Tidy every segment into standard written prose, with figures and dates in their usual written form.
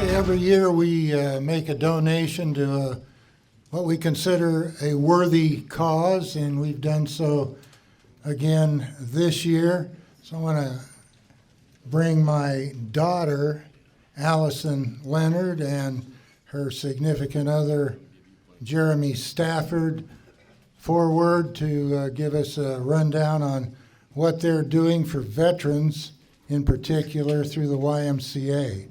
Every year we make a donation to what we consider a worthy cause, and we've done so again this year. So I want to bring my daughter, Allison Leonard, and her significant other, Jeremy Stafford, forward to give us a rundown on what they're doing for veterans, in particular through the YMCA.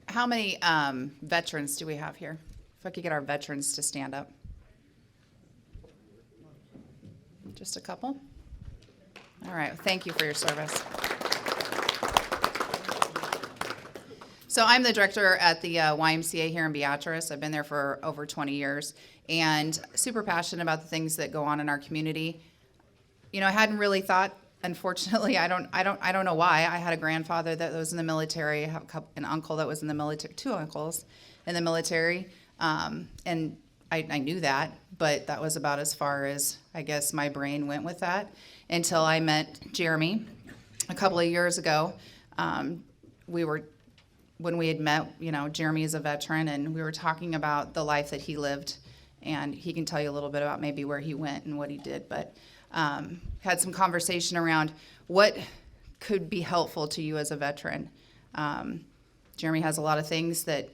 How many veterans do we have here? If I could get our veterans to stand up. Just a couple? All right, thank you for your service. So I'm the director at the YMCA here in Beatrice. I've been there for over 20 years and super passionate about the things that go on in our community. You know, I hadn't really thought, unfortunately, I don't know why. I had a grandfather that was in the military, I have an uncle that was in the military, two uncles in the military, and I knew that, but that was about as far as I guess my brain went with that until I met Jeremy a couple of years ago. When we had met, you know, Jeremy is a veteran, and we were talking about the life that he lived, and he can tell you a little bit about maybe where he went and what he did, but had some conversation around what could be helpful to you as a veteran. Jeremy has a lot of things that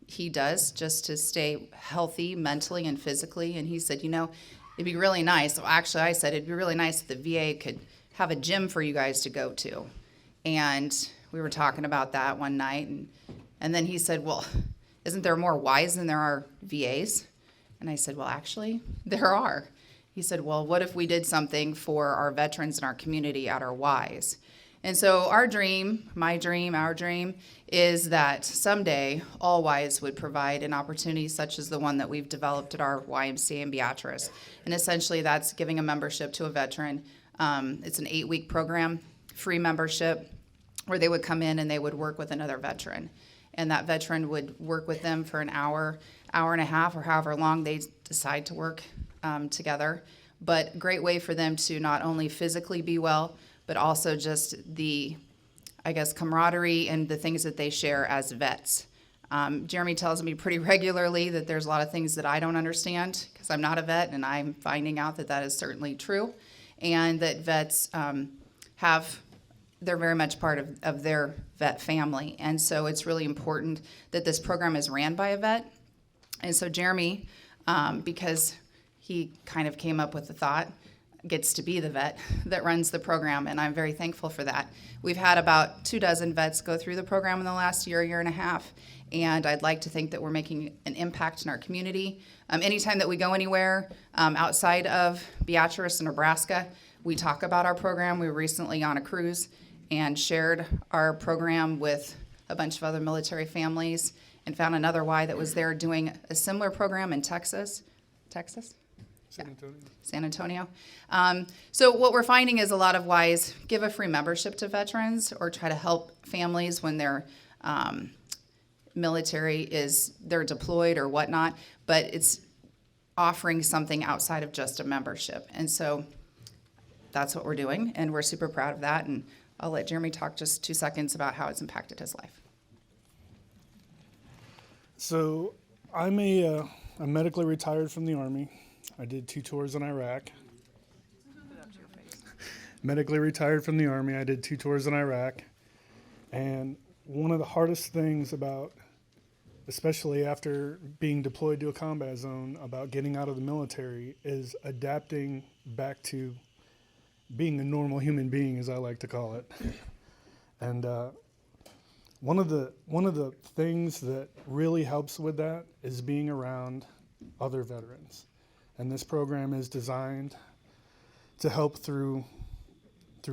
he does just to stay healthy mentally and physically, and he said, you know, it'd be really nice. Well, actually, I said it'd be really nice if the VA could have a gym for you guys to go to. And we were talking about that one night, and then he said, well, isn't there more Ys than there are VAs? And I said, well, actually, there are. He said, well, what if we did something for our veterans in our community at our Ys? And so our dream, my dream, our dream, is that someday all Ys would provide an opportunity such as the one that we've developed at our YMCA in Beatrice. And essentially that's giving a membership to a veteran. It's an 8-week program, free membership, where they would come in and they would work with another veteran. And that veteran would work with them for an hour, hour and a half, or however long they decide to work together. But great way for them to not only physically be well, but also just the, I guess, camaraderie and the things that they share as vets. Jeremy tells me pretty regularly that there's a lot of things that I don't understand because I'm not a vet, and I'm finding out that that is certainly true, and that vets they're very much part of their vet family. And so it's really important that this program is ran by a vet. And so Jeremy, because he kind of came up with the thought, gets to be the vet that runs the program, and I'm very thankful for that. We've had about 24 vets go through the program in the last year and a half, and I'd like to think that we're making an impact in our community. Anytime that we go anywhere outside of Beatrice and Nebraska, we talk about our program. We were recently on a cruise and shared our program with a bunch of other military families and found another Y that was there doing a similar program in Texas? San Antonio. San Antonio. So what we're finding is a lot of Ys give a free membership to veterans or try to help families when their military they're deployed or whatnot, but it's offering something outside of just a membership. And so that's what we're doing, and we're super proud of that. And I'll let Jeremy talk just 2 seconds about how it's impacted his life. So I'm I'm medically retired from the Army. I did 2 tours in Iraq. Medically retired from the Army. I did 2 tours in Iraq. And one of the hardest things about, especially after being deployed to a combat zone, about getting out of the military is adapting back to being a normal human being, as I like to call it. And one of the things that really helps with that is being around other veterans. And this program is designed to help through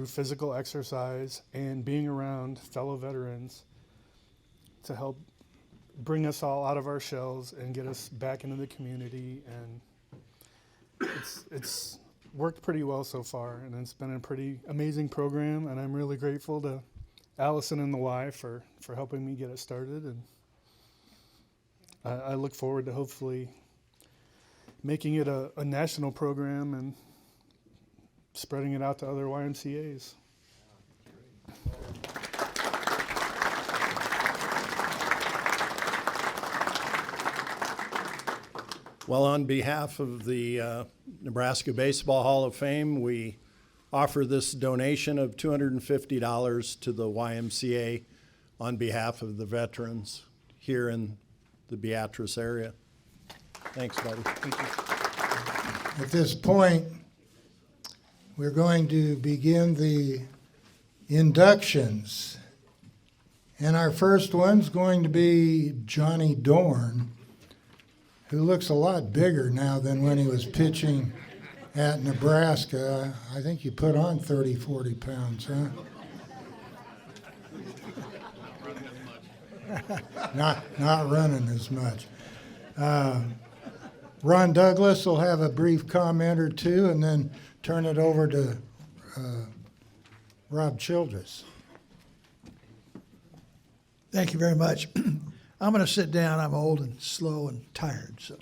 physical exercise and being around fellow veterans to help bring us all out of our shells and get us back into the community. And it's worked pretty well so far, and it's been a pretty amazing program, and I'm really grateful to Allison and the Y for helping me get it started, and I look forward to hopefully making it a national program and spreading it out to other YMCAs. Well, on behalf of the Nebraska Baseball Hall of Fame, we offer this donation of $250 to the YMCA on behalf of the veterans here in the Beatrice area. Thanks, buddy. Thank you. At this point, we're going to begin the inductions. And our first one's going to be Johnny Dorn, who looks a lot bigger now than when he was pitching at Nebraska. I think you put on 30, 40 pounds, huh? Not running as much. Ron Douglas will have a brief comment or two and then turn it over to Rob Childress. Thank you very much. I'm going to sit down. I'm old and slow and tired. So,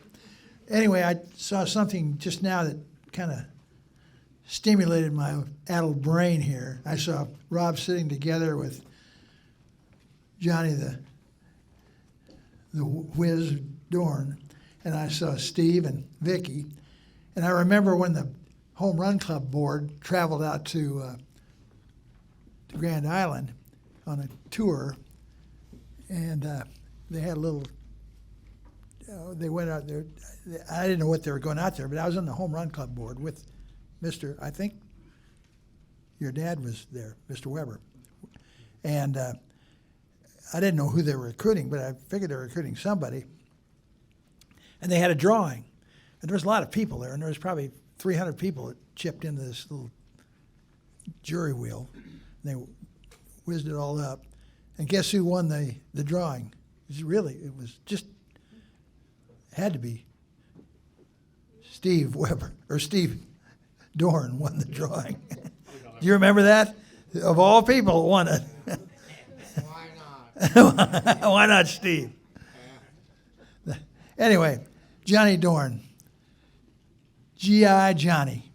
anyway, I saw something just now that kind of stimulated my addled brain here. I saw Rob sitting together with Johnny the Whiz Dorn, and I saw Steve and Vicky. And I remember when the Home Run Club board traveled out to Grand Island on a tour, and they had a little, they went out there. I didn't know what they were going out there, but I was on the Home Run Club board with Mr., I think your dad was there, Mr. Weber. And I didn't know who they were recruiting, but I figured they were recruiting somebody. And they had a drawing. And there was a lot of people there, and there was probably 300 people that chipped into this little jury wheel. And they whizzed it all up. And guess who won the drawing? It was just, had to be Steve Weber, or Steve Dorn won the drawing. Do you remember that? Of all people, won it. Why not? Why not Steve? Anyway, Johnny Dorn. GI Johnny.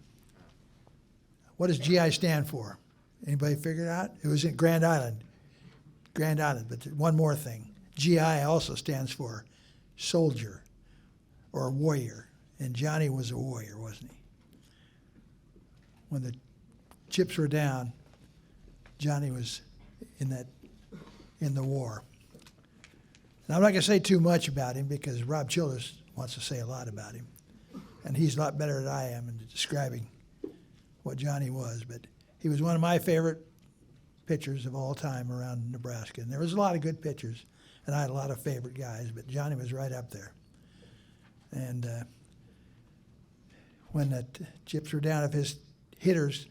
What does GI stand for? Anybody figure it out? It was in Grand Island. Grand Island, but one more thing. GI also stands for soldier or warrior. And Johnny was a warrior, wasn't he? When the chips were down, Johnny was in the war. Now, I'm not going to say too much about him because Rob Childress wants to say a lot about him. And he's a lot better than I am in describing what Johnny was. But he was one of my favorite pitchers of all time around Nebraska. And there was a lot of good pitchers, and I had a lot of favorite guys, but Johnny was right up there. And when the chips were down, if his hitters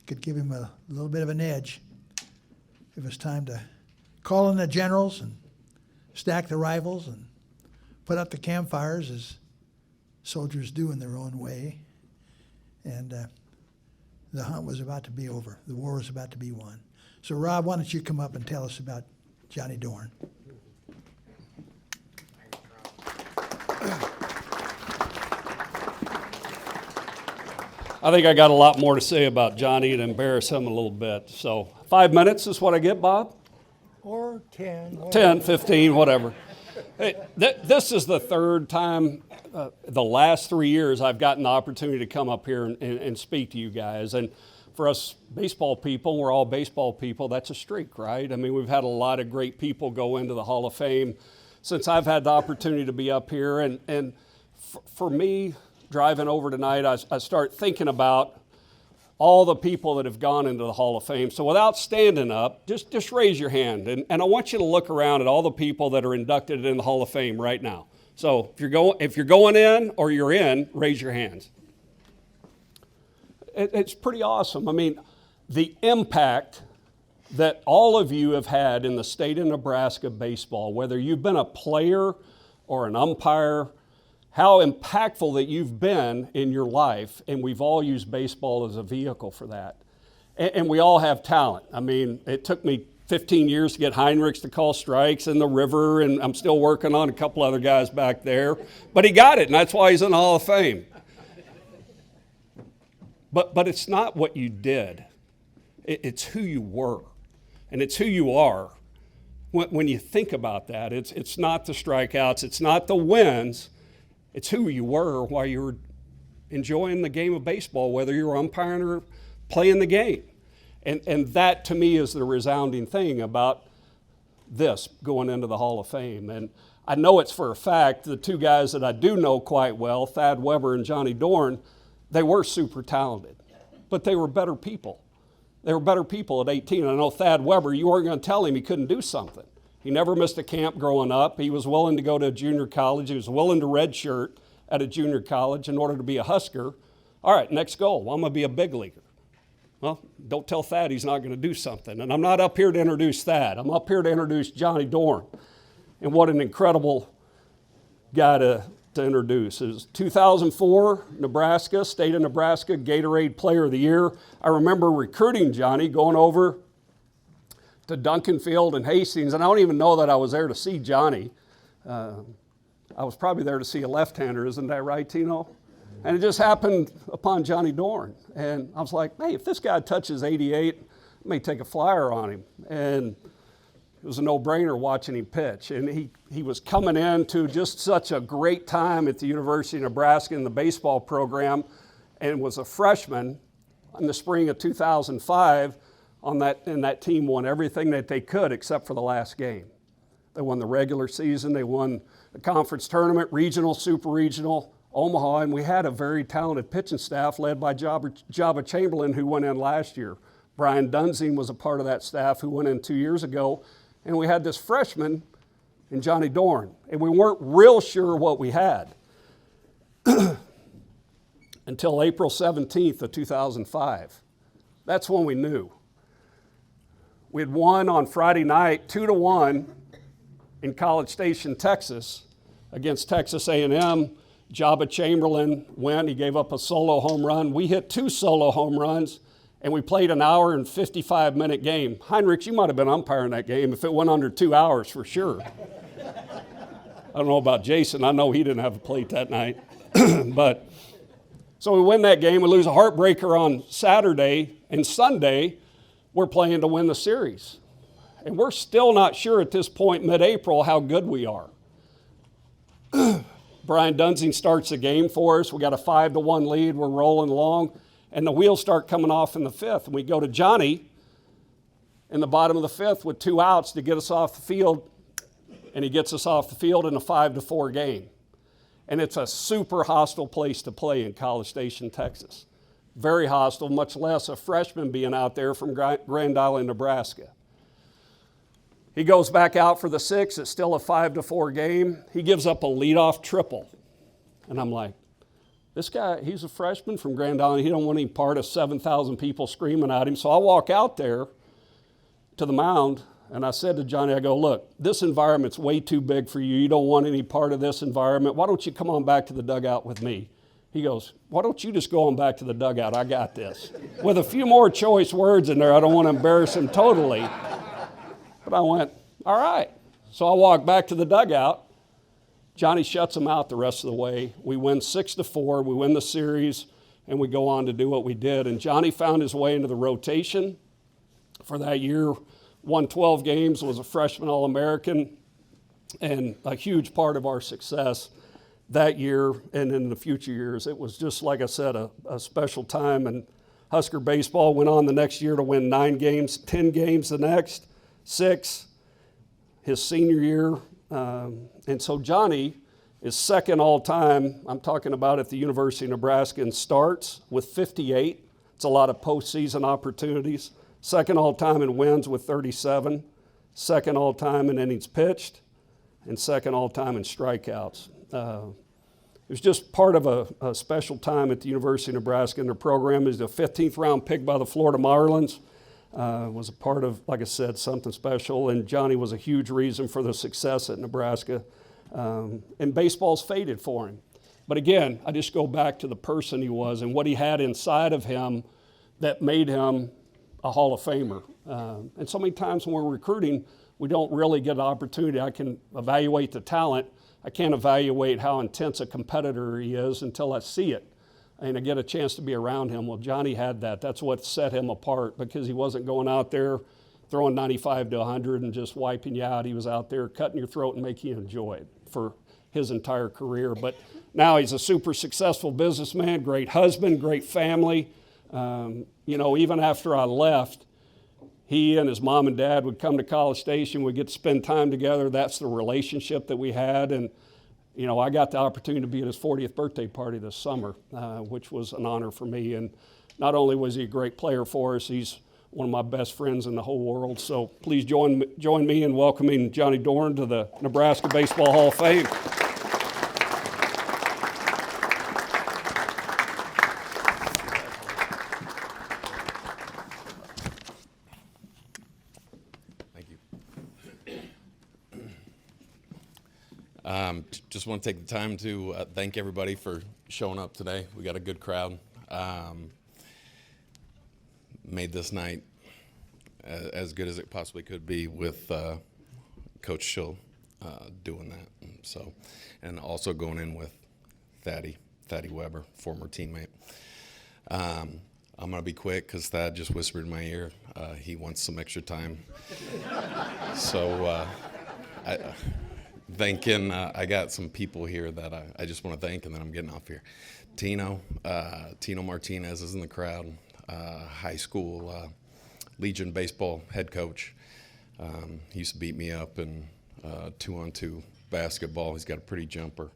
could give him a little bit of an edge, it was time to call in the generals and stack the rifles and put up the campfires as soldiers do in their own way. And the hunt was about to be over. The war was about to be won. So, Rob, why don't you come up and tell us about Johnny Dorn? I think I got a lot more to say about Johnny and embarrass him a little bit. So 5 minutes is what I get, Bob? Or 10. 10, 15, whatever. Hey, this is the third time, the last 3 years, I've gotten the opportunity to come up here and speak to you guys. And for us baseball people, we're all baseball people, that's a streak, right? I mean, we've had a lot of great people go into the Hall of Fame since I've had the opportunity to be up here. And for me, driving over tonight, I start thinking about all the people that have gone into the Hall of Fame. So without standing up, just raise your hand. And I want you to look around at all the people that are inducted in the Hall of Fame right now. So if you're going in or you're in, raise your hands. It's pretty awesome. I mean, the impact that all of you have had in the state of Nebraska baseball, whether you've been a player or an umpire, how impactful that you've been in your life, and we've all used baseball as a vehicle for that. And we all have talent. I mean, it took me 15 years to get Heinrichs to call strikes in the river, and I'm still working on a couple other guys back there. But he got it, and that's why he's in the Hall of Fame. But it's not what you did. It's who you were, and it's who you are. When you think about that, it's not the strikeouts, it's not the wins, it's who you were while you were enjoying the game of baseball, whether you were umpiring or playing the game. And that, to me, is the resounding thing about this going into the Hall of Fame. And I know it's for a fact, the two guys that I do know quite well, Thad Weber and Johnny Dorn, they were super talented, but they were better people. They were better people at 18. I know Thad Weber, you weren't going to tell him he couldn't do something. He never missed a camp growing up. He was willing to go to a junior college. He was willing to redshirt at a junior college in order to be a Husker. All right, next goal, well, I'm going to be a big leaguer. Well, don't tell Thad he's not going to do something. And I'm not up here to introduce Thad. I'm up here to introduce Johnny Dorn. And what an incredible guy to introduce. It was 2004, Nebraska, state of Nebraska, Gatorade Player of the Year. I remember recruiting Johnny, going over to Duncan Field and Hastings, and I don't even know that I was there to see Johnny. I was probably there to see a left-hander, isn't that right, Tino? And it just happened upon Johnny Dorn. And I was like, hey, if this guy touches 88, I may take a flyer on him. And it was a no-brainer watching him pitch. And he was coming into just such a great time at the University of Nebraska in the baseball program, and was a freshman in the spring of 2005 and that team won everything that they could except for the last game. They won the regular season, they won the conference tournament, regional, super regional, Omaha, and we had a very talented pitching staff led by Jabba Chamberlain, who went in last year. Brian Dunzing was a part of that staff who went in 2 years ago. And we had this freshman in Johnny Dorn. And we weren't real sure what we had until April 17th of 2005. That's when we knew. We had won on Friday night 2-1 in College Station, Texas, against Texas A&M. Jabba Chamberlain went. He gave up a solo home run. We hit 2 solo home runs, and we played an hour and 55-minute game. Heinrich, you might have been umpiring that game if it went under 2 hours for sure. I don't know about Jason. I know he didn't have a plate that night. But so we win that game. We lose a heartbreaker on Saturday, and Sunday we're playing to win the series. And we're still not sure at this point, mid-April, how good we are. Brian Dunzing starts the game for us. We got a 5-1 lead. We're rolling along. And the wheels start coming off in the 5th. And we go to Johnny in the bottom of the 5th with 2 outs to get us off the field. And he gets us off the field in a 5-4 game. And it's a super hostile place to play in College Station, Texas. Very hostile, much less a freshman being out there from Grand Island, Nebraska. He goes back out for the 6th. It's still a 5-4 game. He gives up a leadoff triple. And I'm like, this guy, he's a freshman from Grand Island. He don't want any part of 7,000 people screaming at him. So I walk out there to the mound, and I said to Johnny, I go, look, this environment's way too big for you. You don't want any part of this environment. Why don't you come on back to the dugout with me? He goes, why don't you just go on back to the dugout? I got this. With a few more choice words in there. I don't want to embarrass him totally. But I went, all right. So I walked back to the dugout. Johnny shuts him out the rest of the way. We win 6-4. We win the series, and we go on to do what we did. And Johnny found his way into the rotation for that year. Won 12 games, was a freshman All-American, and a huge part of our success that year and in the future years. It was just, like I said, a special time. And Husker baseball went on the next year to win 9 games, 10 games the next, 6 his senior year. And so Johnny is second all-time, I'm talking about at the University of Nebraska, in starts with 58. It's a lot of postseason opportunities. Second all-time in wins with 37. Second all-time in innings pitched. And second all-time in strikeouts. It was just part of a special time at the University of Nebraska in their program. He was the 15th round pick by the Florida Marlins. Was a part of, like I said, something special. And Johnny was a huge reason for the success at Nebraska. And baseball's faded for him. But again, I just go back to the person he was and what he had inside of him that made him a Hall of Famer. And so many times when we're recruiting, we don't really get an opportunity. I can evaluate the talent. I can't evaluate how intense a competitor he is until I see it. and I get a chance to be around him. Well, Johnny had that. That's what set him apart, because he wasn't going out there throwing 95 to 100 and just wiping you out. He was out there cutting your throat and making you enjoy it for his entire career. But now he's a super successful businessman, great husband, great family. Even after I left, he and his mom and dad would come to College Station. We'd get to spend time together. That's the relationship that we had. And, I got the opportunity to be at his 40th birthday party this summer, which was an honor for me. And not only was he a great player for us, he's one of my best friends in the whole world. So please join me in welcoming Johnny Dorn to the Nebraska Baseball Hall of Fame. Just want to take the time to thank everybody for showing up today. We got a good crowd. Made this night as good as it possibly could be with Coach Schill doing that. So, and also going in with Thaddy Weber, former teammate. I'm going to be quick because Thad just whispered in my ear he wants some extra time. So I got some people here that I just want to thank, and then I'm getting off here. Tino Martinez is in the crowd, high school Legion baseball head coach. He used to beat me up in 2-on-2 basketball. He's got a pretty jumper,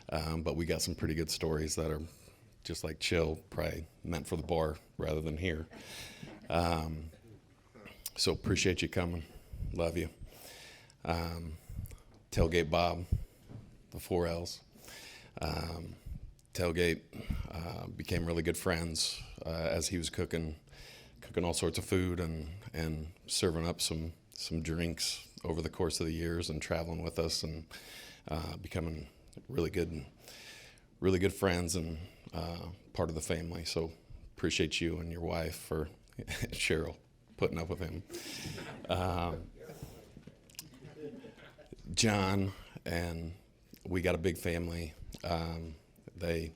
but we got some pretty good stories that are just like chill, probably meant for the bar rather than here. So appreciate you coming. Love you. Tailgate Bob, the 4 L's. Tailgate became really good friends as he was cooking all sorts of food and serving up some drinks over the course of the years and traveling with us and becoming really good friends and part of the family. So appreciate you and your wife for Cheryl putting up with him. John, and we got a big family. They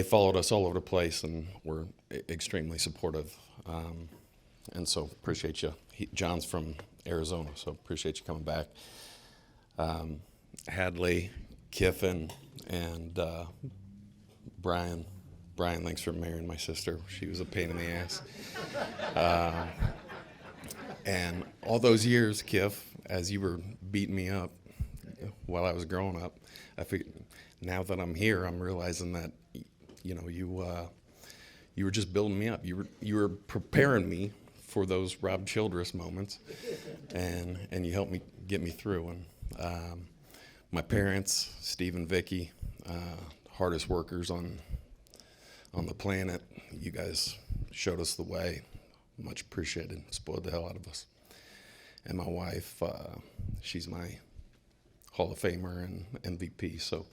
followed us all over the place and were extremely supportive. And so appreciate you. John's from Arizona, so appreciate you coming back. Hadley, Kiffin, and Brian. Brian, thanks for marrying my sister. She was a pain in the ass. And all those years, Kiff, as you were beating me up while I was growing up, I figured now that I'm here, I'm realizing that you were just building me up. You were preparing me for those Rob Childress moments, and you helped me get me through. And my parents, Steve and Vicky, hardest workers on the planet. You guys showed us the way. Much appreciated. Spoiled the hell out of us. And my wife, she's my Hall of Famer and MVP. So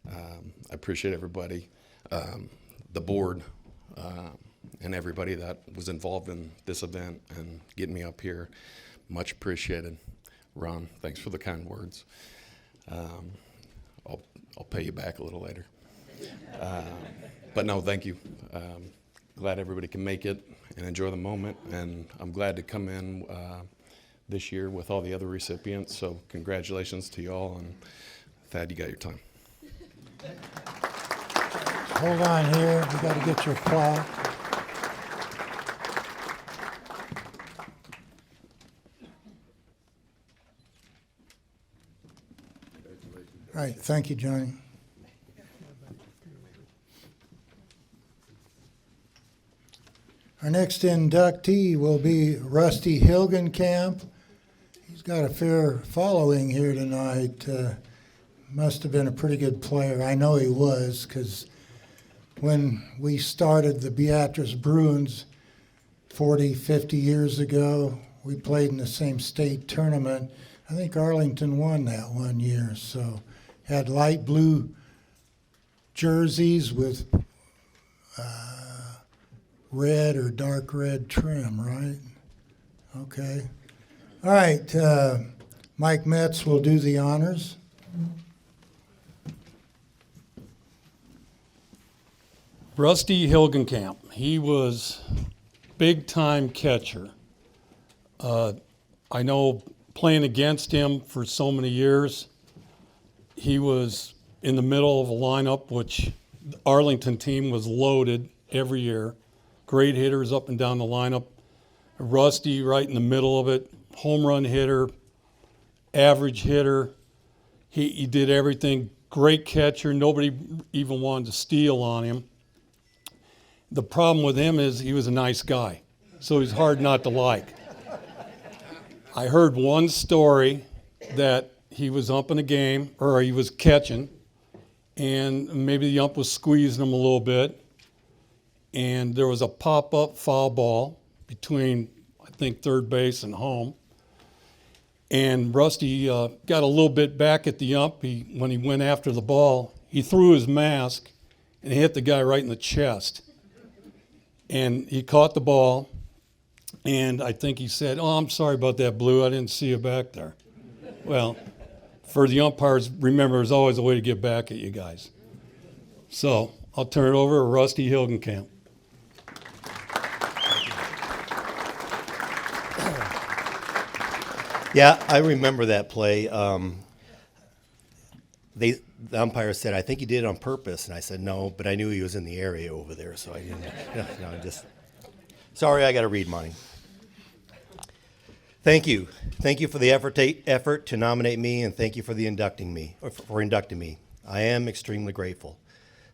I appreciate everybody, the board, and everybody that was involved in this event and getting me up here. Much appreciated. Ron, thanks for the kind words. I'll pay you back a little later. But no, thank you. Glad everybody can make it and enjoy the moment. And I'm glad to come in this year with all the other recipients. So congratulations to you all. And Thad, you got your time. Hold on here. We got to get your plaque. All right. Thank you, Johnny. Our next inductee will be Rusty Hilgenkamp. He's got a fair following here tonight. Must have been a pretty good player. I know he was, because when we started the Beatrice Bruins 40, 50 years ago, we played in the same state tournament. I think Arlington won that one year. So had light blue jerseys with red or dark red trim, right? Okay. All right. Mike Metz will do the honors. Rusty Hilgenkamp, he was big-time catcher. I know playing against him for so many years, he was in the middle of a lineup, which the Arlington team was loaded every year. Great hitters up and down the lineup. Rusty right in the middle of it, home run hitter, average hitter. He did everything. Great catcher. Nobody even wanted to steal on him. The problem with him is he was a nice guy, so he's hard not to like. I heard one story that he was umping a game, or he was catching, and maybe the ump was squeezing him a little bit, and there was a pop-up foul ball between, I think, third base and home. And Rusty got a little bit back at the ump. When he went after the ball, he threw his mask and hit the guy right in the chest. And he caught the ball, and I think he said, "Oh, I'm sorry about that, Blue. I didn't see you back there." Well, for the umpires, remember, there's always a way to get back at you guys. So I'll turn it over to Rusty Hilgenkamp. Yeah, I remember that play. The umpire said, "I think he did it on purpose," and I said, "No," but I knew he was in the area over there, so I didn't. Just sorry, I got to read mine. Thank you for the effort to nominate me, and thank you for inducting me. I am extremely grateful.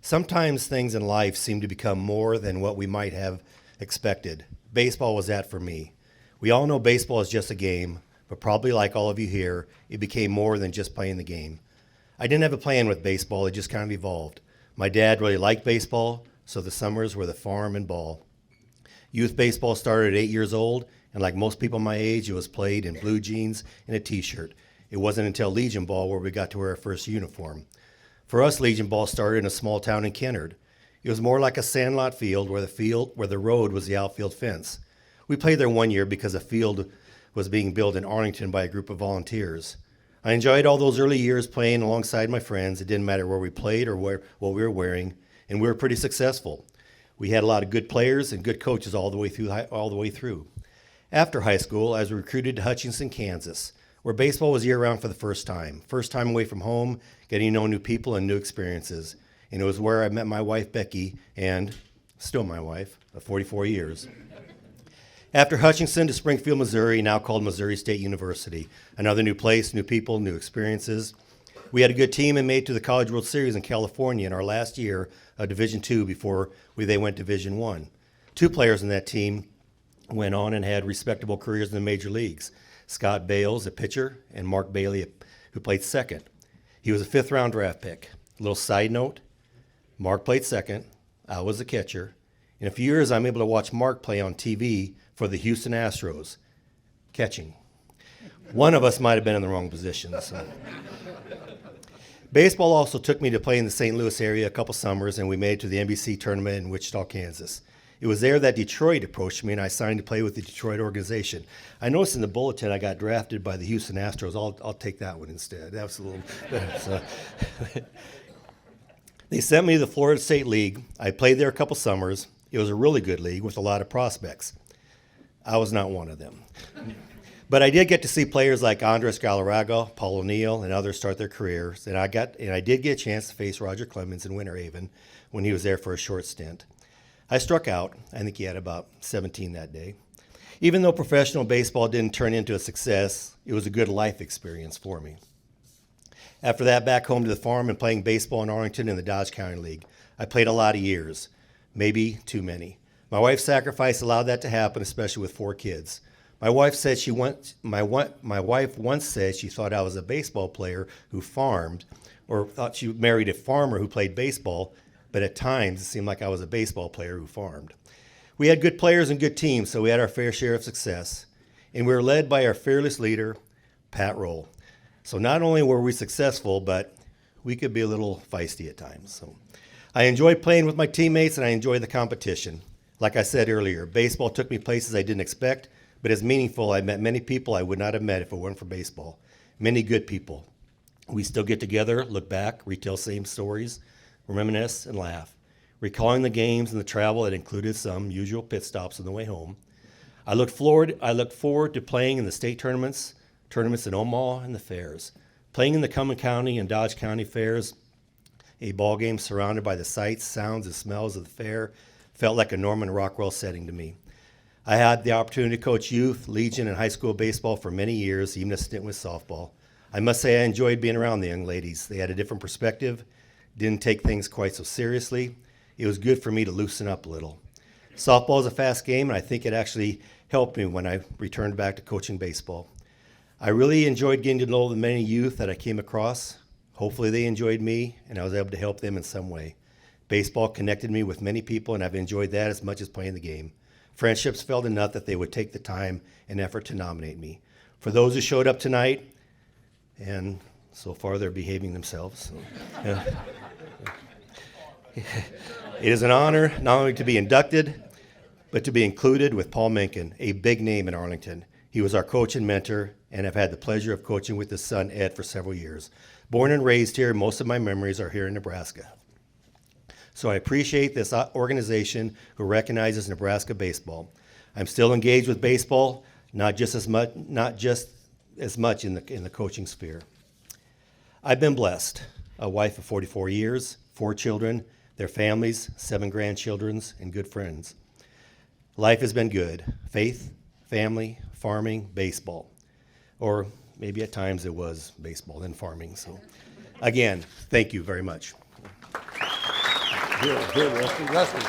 Sometimes things in life seem to become more than what we might have expected. Baseball was that for me. We all know baseball is just a game, but probably like all of you here, it became more than just playing the game. I didn't have a plan with baseball, it just kind of evolved. My dad really liked baseball, so the summers were the farm and ball. Youth baseball started at 8 years old, and like most people my age, it was played in blue jeans and a t-shirt. It wasn't until Legion Ball where we got to wear our first uniform. For us, Legion Ball started in a small town in Kennard. It was more like a sandlot field where the road was the outfield fence. We played there 1 year because a field was being built in Arlington by a group of volunteers. I enjoyed all those early years playing alongside my friends. It didn't matter where we played or what we were wearing, and we were pretty successful. We had a lot of good players and good coaches all the way through. After high school, I was recruited to Hutchinson, Kansas, where baseball was year-round for the first time. First time away from home, getting to know new people and new experiences. And it was where I met my wife, Becky, and still my wife, of 44 years. After Hutchinson to Springfield, Missouri, now called Missouri State University. Another new place, new people, new experiences. We had a good team and made it to the College World Series in California in our last year of Division II before they went to Division I. 2 players in that team went on and had respectable careers in the major leagues. Scott Bales, a pitcher, and Mark Bailey, who played second. He was a 5th-round draft pick. A little side note, Mark played second. I was a catcher. In a few years, I'm able to watch Mark play on TV for the Houston Astros, catching. One of us might have been in the wrong position. So. Baseball also took me to play in the St. Louis area a couple summers, and we made it to the NBC tournament in Wichita, Kansas. It was there that Detroit approached me, and I signed to play with the Detroit organization. I noticed in the bulletin I got drafted by the Houston Astros. I'll take that one instead. That was a little. So. They sent me to the Florida State League. I played there a couple summers. It was a really good league with a lot of prospects. I was not one of them. But I did get to see players like Andres Galarraga, Paul O'Neill, and others start their careers. And I did get a chance to face Roger Clemens in Winter Haven when he was there for a short stint. I struck out. I think he had about 17 that day. Even though professional baseball didn't turn into a success, it was a good life experience for me. After that, back home to the farm and playing baseball in Arlington in the Dodge County League. I played a lot of years, maybe too many. My wife's sacrifice allowed that to happen, especially with 4 kids. My wife once said she thought I was a baseball player who farmed, or thought she married a farmer who played baseball, but at times it seemed like I was a baseball player who farmed. We had good players and good teams, so we had our fair share of success. And we were led by our fearless leader, Pat Roll. So not only were we successful, but we could be a little feisty at times. So I enjoyed playing with my teammates, and I enjoyed the competition. Like I said earlier, baseball took me places I didn't expect, but as meaningful, I met many people I would not have met if it weren't for baseball. Many good people. We still get together, look back, retell same stories, reminisce, and laugh. recalling the games and the travel that included some usual pit stops on the way home. I looked forward to playing in the state tournaments in Omaha and the fairs. Playing in the Cumberland County and Dodge County fairs, a ball game surrounded by the sights, sounds, and smells of the fair felt like a Norman Rockwell setting to me. I had the opportunity to coach youth, Legion, and high school baseball for many years, even a stint with softball. I must say I enjoyed being around the young ladies. They had a different perspective, didn't take things quite so seriously. It was good for me to loosen up a little. Softball is a fast game, and I think it actually helped me when I returned back to coaching baseball. I really enjoyed getting to know the many youth that I came across. Hopefully they enjoyed me, and I was able to help them in some way. Baseball connected me with many people, and I've enjoyed that as much as playing the game. Friendships felt enough that they would take the time and effort to nominate me. For those who showed up tonight, and so far they're behaving themselves. So, it is an honor not only to be inducted, but to be included with Paul Menken, a big name in Arlington. He was our coach and mentor, and I've had the pleasure of coaching with his son, Ed, for several years. Born and raised here, most of my memories are here in Nebraska. So I appreciate this organization who recognizes Nebraska baseball. I'm still engaged with baseball, not just as much in the coaching sphere. I've been blessed. A wife of 44 years, 4 children, their families, 7 grandchildren, and good friends. Life has been good. Faith, family, farming, baseball. Or maybe at times it was baseball, then farming. So again, thank you very much. Good, Rusty.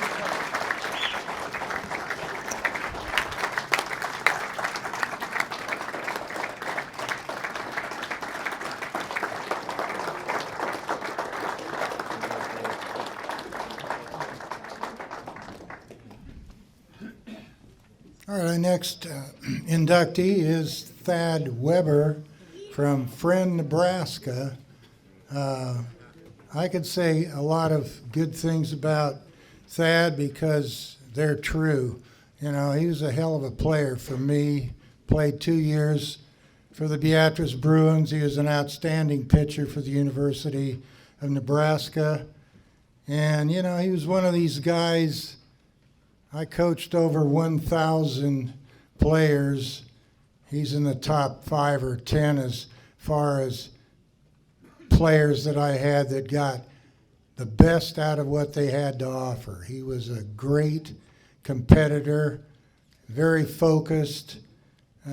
All right, our next inductee is Thad Weber from Friend, Nebraska. I could say a lot of good things about Thad because they're true. You know, he was a hell of a player for me. Played 2 years for the Beatrice Bruins. He was an outstanding pitcher for the University of Nebraska. And, you know, he was one of these guys. I coached over 1,000 players. He's in the top 5 or 10 as far as players that I had that got the best out of what they had to offer. He was a great competitor, very focused. You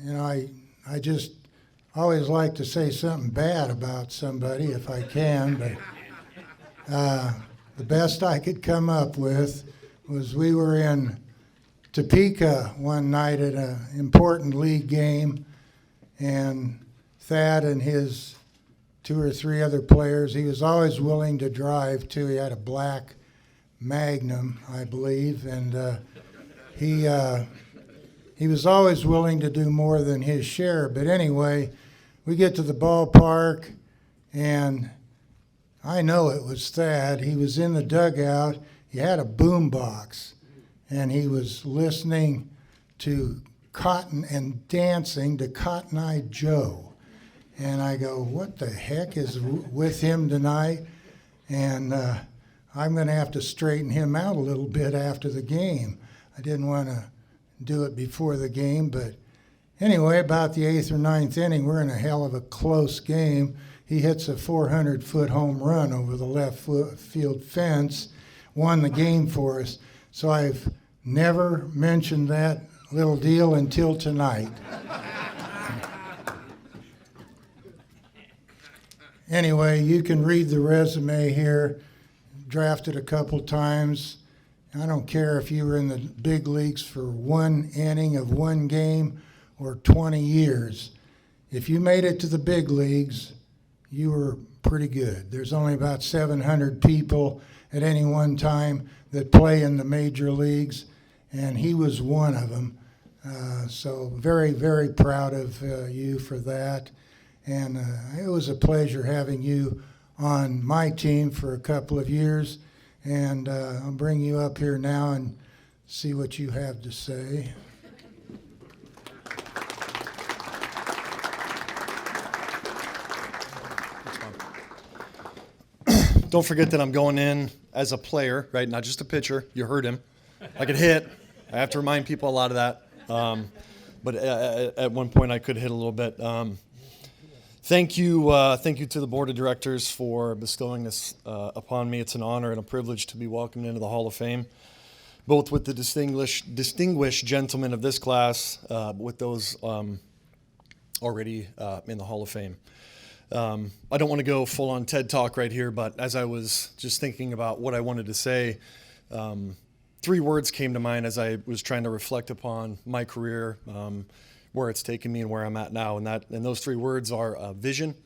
know, I just always like to say something bad about somebody if I can, but the best I could come up with was we were in Topeka one night at an important league game, and Thad and his 2 or 3 other players, he was always willing to drive too. He had a black Magnum, I believe, and he was always willing to do more than his share. But anyway, we get to the ballpark, and I know it was Thad. He was in the dugout. He had a boom box, and he was listening to Cotton and dancing to Cotton Eye Joe. And I go, what the heck is with him tonight? And I'm going to have to straighten him out a little bit after the game. I didn't want to do it before the game, but anyway, about the 8th or 9th inning, we're in a hell of a close game. He hits a 400-foot home run over the left field fence, won the game for us. So I've never mentioned that little deal until tonight. Anyway, you can read the resume here. Drafted a couple times. I don't care if you were in the big leagues for 1 inning of 1 game or 20 years. If you made it to the big leagues, you were pretty good. There's only about 700 people at any one time that play in the major leagues, and he was one of them. So very, very proud of you for that. And it was a pleasure having you on my team for a couple of years. And I'll bring you up here now and see what you have to say. Don't forget that I'm going in as a player, right? Not just a pitcher. You heard him. I could hit. I have to remind people a lot of that. But at one point I could hit a little bit. Thank you to the board of directors for bestowing this upon me. It's an honor and a privilege to be welcomed into the Hall of Fame, both with the distinguished gentlemen of this class, with those already in the Hall of Fame. I don't want to go full on TED Talk right here, but as I was just thinking about what I wanted to say, 3 words came to mind as I was trying to reflect upon my career, where it's taken me and where I'm at now. And those 3 words are vision,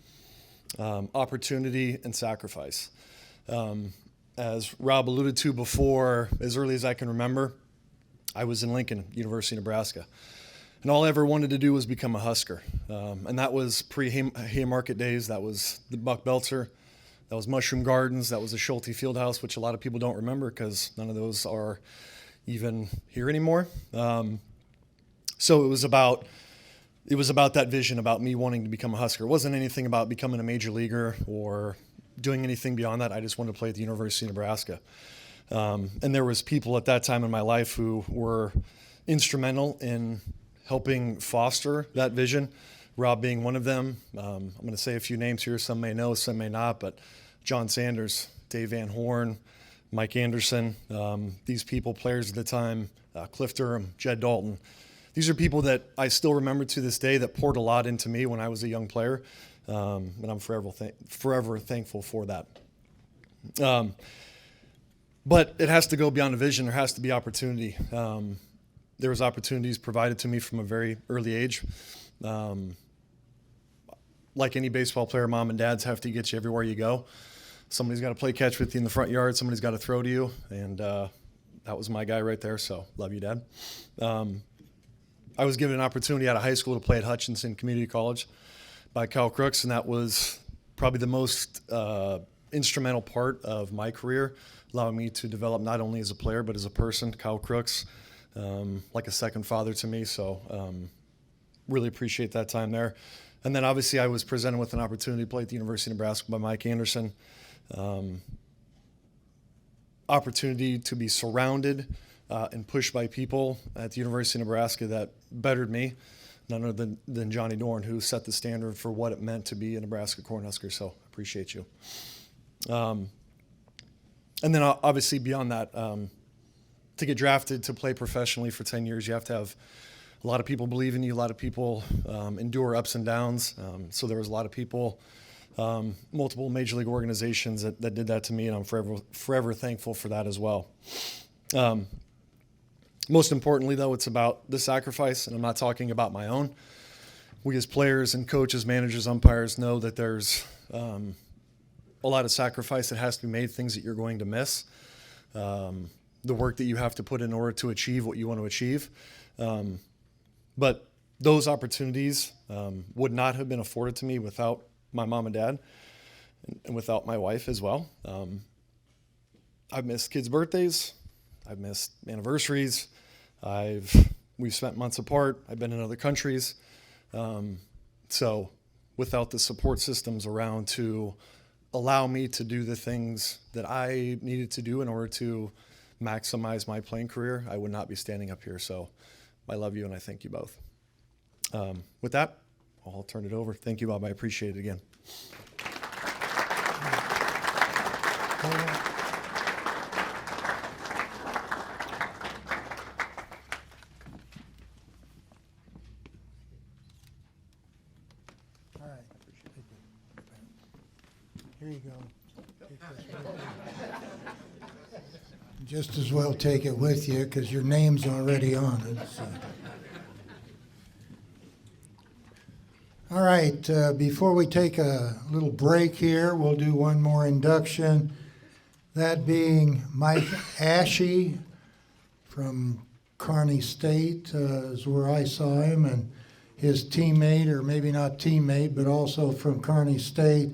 opportunity, and sacrifice. As Rob alluded to before, as early as I can remember, I was in Lincoln, University of Nebraska. And all I ever wanted to do was become a Husker. And that was pre-Haymarket days. That was the Buck Belzer. That was Mushroom Gardens. That was the Schulte Fieldhouse, which a lot of people don't remember because none of those are even here anymore. So it was about that vision, about me wanting to become a Husker. It wasn't anything about becoming a major leaguer or doing anything beyond that. I just wanted to play at the University of Nebraska. And there was people at that time in my life who were instrumental in helping foster that vision, Rob being one of them. I'm going to say a few names here. Some may know, some may not, but John Sanders, Dave Van Horn, Mike Anderson, these people, players at the time, Cliff Durham, Jed Dalton. These are people that I still remember to this day that poured a lot into me when I was a young player, and I'm forever thankful for that. But it has to go beyond a vision. There has to be opportunity. There was opportunities provided to me from a very early age. Like any baseball player, mom and dads have to get you everywhere you go. Somebody's got to play catch with you in the front yard. Somebody's got to throw to you. And that was my guy right there. So love you, Dad. I was given an opportunity out of high school to play at Hutchinson Community College by Kyle Crooks. And that was probably the most instrumental part of my career, allowing me to develop not only as a player, but as a person. Kyle Crooks, like a second father to me. So really appreciate that time there. And then obviously I was presented with an opportunity to play at the University of Nebraska by Mike Anderson. Opportunity to be surrounded and pushed by people at the University of Nebraska that bettered me, none other than Johnny Dorn, who set the standard for what it meant to be a Nebraska Cornhusker. So appreciate you. And then obviously beyond that, to get drafted to play professionally for 10 years, you have to have a lot of people believe in you, a lot of people endure ups and downs. So there was a lot of people, multiple major league organizations that did that to me, and I'm forever thankful for that as well. Most importantly, though, it's about the sacrifice, and I'm not talking about my own. We as players and coaches, managers, umpires know that there's a lot of sacrifice that has to be made, things that you're going to miss, the work that you have to put in order to achieve what you want to achieve. But those opportunities would not have been afforded to me without my mom and dad and without my wife as well. I've missed kids' birthdays. I've missed anniversaries. We've spent months apart. I've been in other countries. So without the support systems around to allow me to do the things that I needed to do in order to maximize my playing career, I would not be standing up here. So I love you and I thank you both. With that, I'll turn it over. Thank you, Bob. I appreciate it again. All right. Here you go. Just as well take it with you because your name's already on it. So. All right, before we take a little break here, we'll do one more induction. That being Mike Ashe from Kearney State is where I saw him, and his teammate, or maybe not teammate, but also from Kearney State,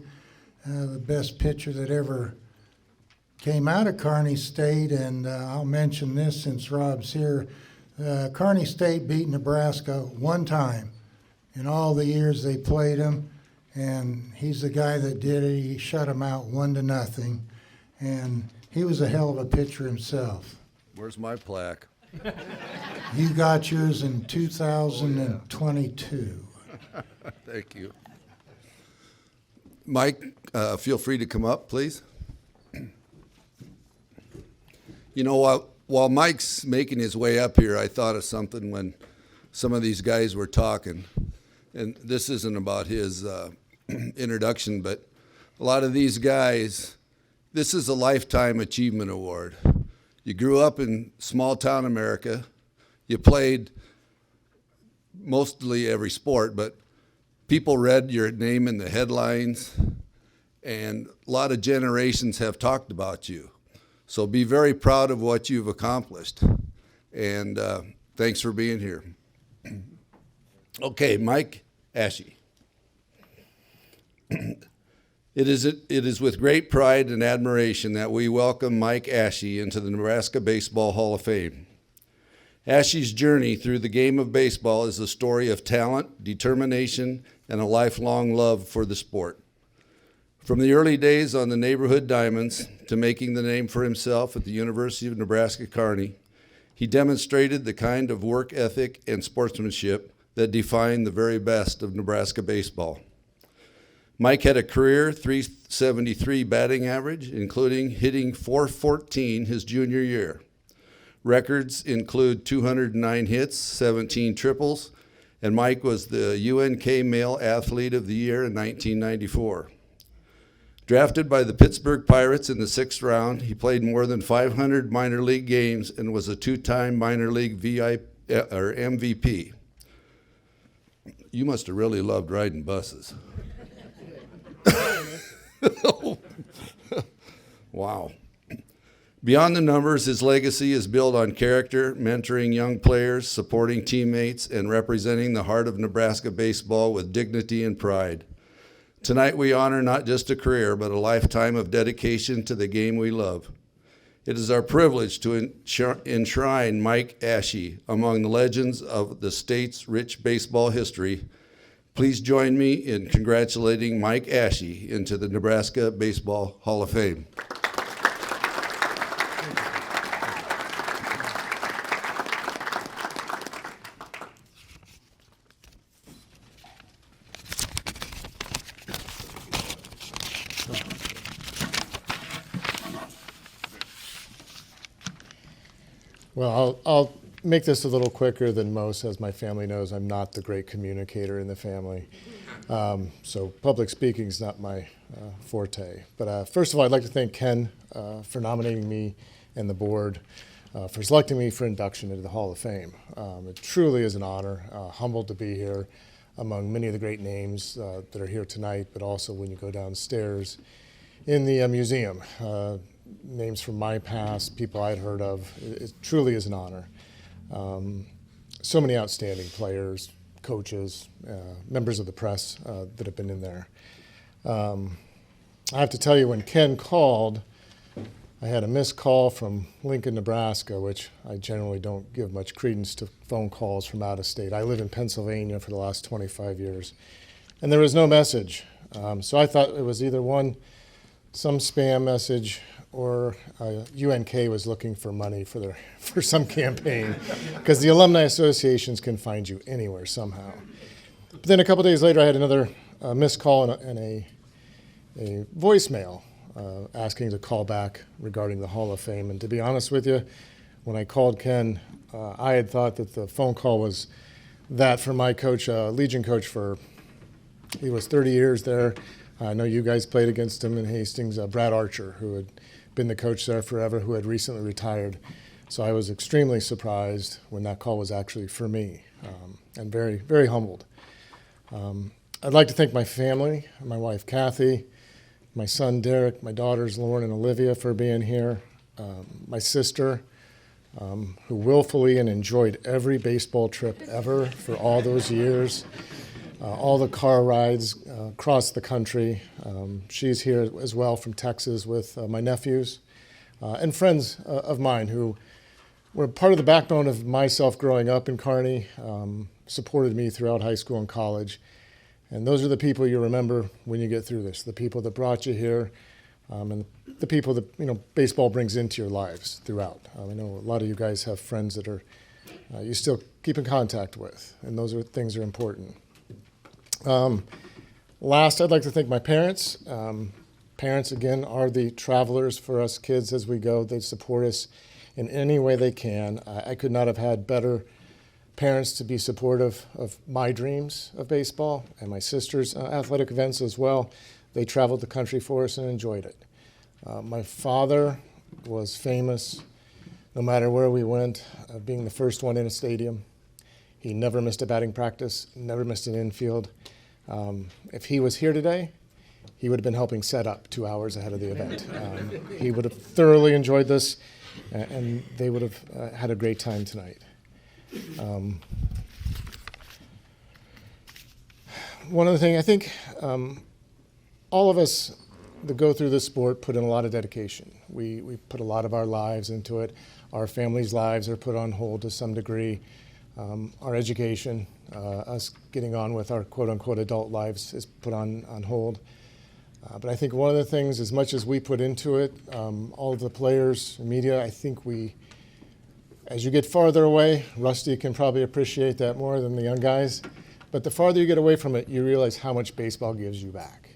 the best pitcher that ever came out of Kearney State. And I'll mention this since Rob's here. Kearney State beat Nebraska one time in all the years they played him, and he's the guy that did it. He shut him out 1-0. And he was a hell of a pitcher himself. Where's my plaque? You got yours in 2022. Thank you. Mike, feel free to come up, please. You know, while Mike's making his way up here, I thought of something when some of these guys were talking. And this isn't about his introduction, but a lot of these guys, this is a Lifetime Achievement Award. You grew up in small town America. You played mostly every sport, but people read your name in the headlines, and a lot of generations have talked about you. So be very proud of what you've accomplished. And thanks for being here. Okay, Mike Ashe. It is with great pride and admiration that we welcome Mike Ashe into the Nebraska Baseball Hall of Fame. Ashe's journey through the game of baseball is a story of talent, determination, and a lifelong love for the sport. From the early days on the neighborhood diamonds to making the name for himself at the University of Nebraska-Kearney, he demonstrated the kind of work ethic and sportsmanship that define the very best of Nebraska baseball. Mike had a career .373 batting average, including hitting .414 his junior year. Records include 209 hits, 17 triples, and Mike was the UNK Male Athlete of the Year in 1994. Drafted by the Pittsburgh Pirates in the 6th round, he played more than 500 minor league games and was a two-time minor league MVP. You must have really loved riding buses. Wow. Beyond the numbers, his legacy is built on character, mentoring young players, supporting teammates, and representing the heart of Nebraska baseball with dignity and pride. Tonight we honor not just a career, but a lifetime of dedication to the game we love. It is our privilege to enshrine Mike Ashe among the legends of the state's rich baseball history. Please join me in congratulating Mike Ashe into the Nebraska Baseball Hall of Fame. Well, I'll make this a little quicker than most. As my family knows, I'm not the great communicator in the family. So public speaking is not my forte. But first of all, I'd like to thank Ken for nominating me and the board for selecting me for induction into the Hall of Fame. It truly is an honor. Humbled to be here among many of the great names that are here tonight, but also when you go downstairs in the museum. Names from my past, people I'd heard of. It truly is an honor. So many outstanding players, coaches, members of the press that have been in there. I have to tell you, when Ken called, I had a missed call from Lincoln, Nebraska, which I generally don't give much credence to phone calls from out of state. I live in Pennsylvania for the last 25 years, and there was no message. So I thought it was either some spam message, or UNK was looking for money for some campaign, because the alumni associations can find you anywhere somehow. But then a couple days later, I had another missed call and a voicemail asking to call back regarding the Hall of Fame. And to be honest with you, when I called Ken, I had thought that the phone call was that for my coach, Legion coach he was 30 years there. I know you guys played against him in Hastings, Brad Archer, who had been the coach there forever, who had recently retired. So I was extremely surprised when that call was actually for me, and very, very humbled. I'd like to thank my family, my wife Kathy, my son Derek, my daughters Lauren and Olivia for being here, my sister, who willfully and enjoyed every baseball trip ever for all those years. All the car rides across the country. She's here as well from Texas with my nephews and friends of mine who were part of the backbone of myself growing up in Kearney, supported me throughout high school and college. And those are the people you remember when you get through this, the people that brought you here, and the people that, you know, baseball brings into your lives throughout. I know a lot of you guys have friends that are you still keep in contact with, and those things are important. Last, I'd like to thank my parents. Parents, again, are the travelers for us kids as we go. They support us in any way they can. I could not have had better parents to be supportive of my dreams of baseball and my sister's athletic events as well. They traveled the country for us and enjoyed it. My father was famous, no matter where we went, being the first one in a stadium. He never missed a batting practice, never missed an infield. If he was here today, he would have been helping set up 2 hours ahead of the event. He would have thoroughly enjoyed this, and they would have had a great time tonight. One other thing, I think all of us that go through this sport put in a lot of dedication. We put a lot of our lives into it. Our families' lives are put on hold to some degree. Our education, us getting on with our quote-unquote adult lives is put on hold. But I think one of the things, as much as we put into it, all of the players, media, I think as you get farther away, Rusty can probably appreciate that more than the young guys, but the farther you get away from it, you realize how much baseball gives you back.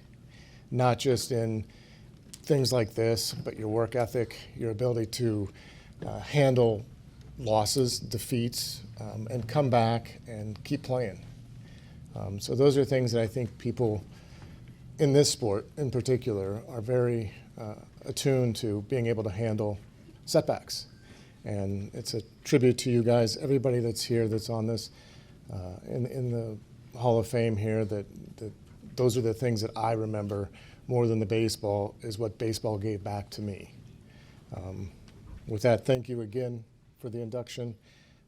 Not just in things like this, but your work ethic, your ability to handle losses, defeats, and come back and keep playing. So those are things that I think people in this sport in particular are very attuned to being able to handle setbacks. And it's a tribute to you guys, everybody that's here, that's on this, in the Hall of Fame here, that those are the things that I remember more than the baseball, is what baseball gave back to me. With that, thank you again for the induction,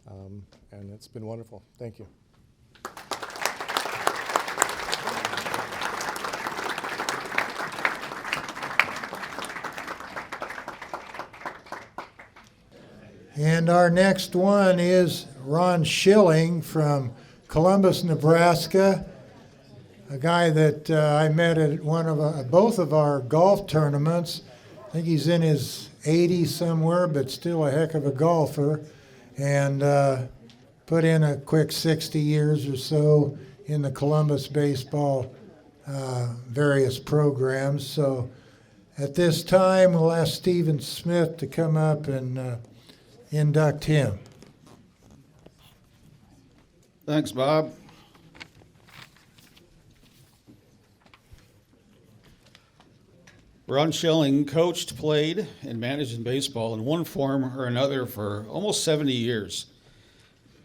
and it's been wonderful. Thank you. And our next one is Ron Schilling from Columbus, Nebraska, a guy that I met at both of our golf tournaments. I think he's in his 80s somewhere, but still a heck of a golfer, and put in a quick 60 years or so in the Columbus baseball various programs. So at this time, we'll ask Stephen Smith to come up and induct him. Thanks, Bob. Ron Schilling coached, played, and managed in baseball in one form or another for almost 70 years.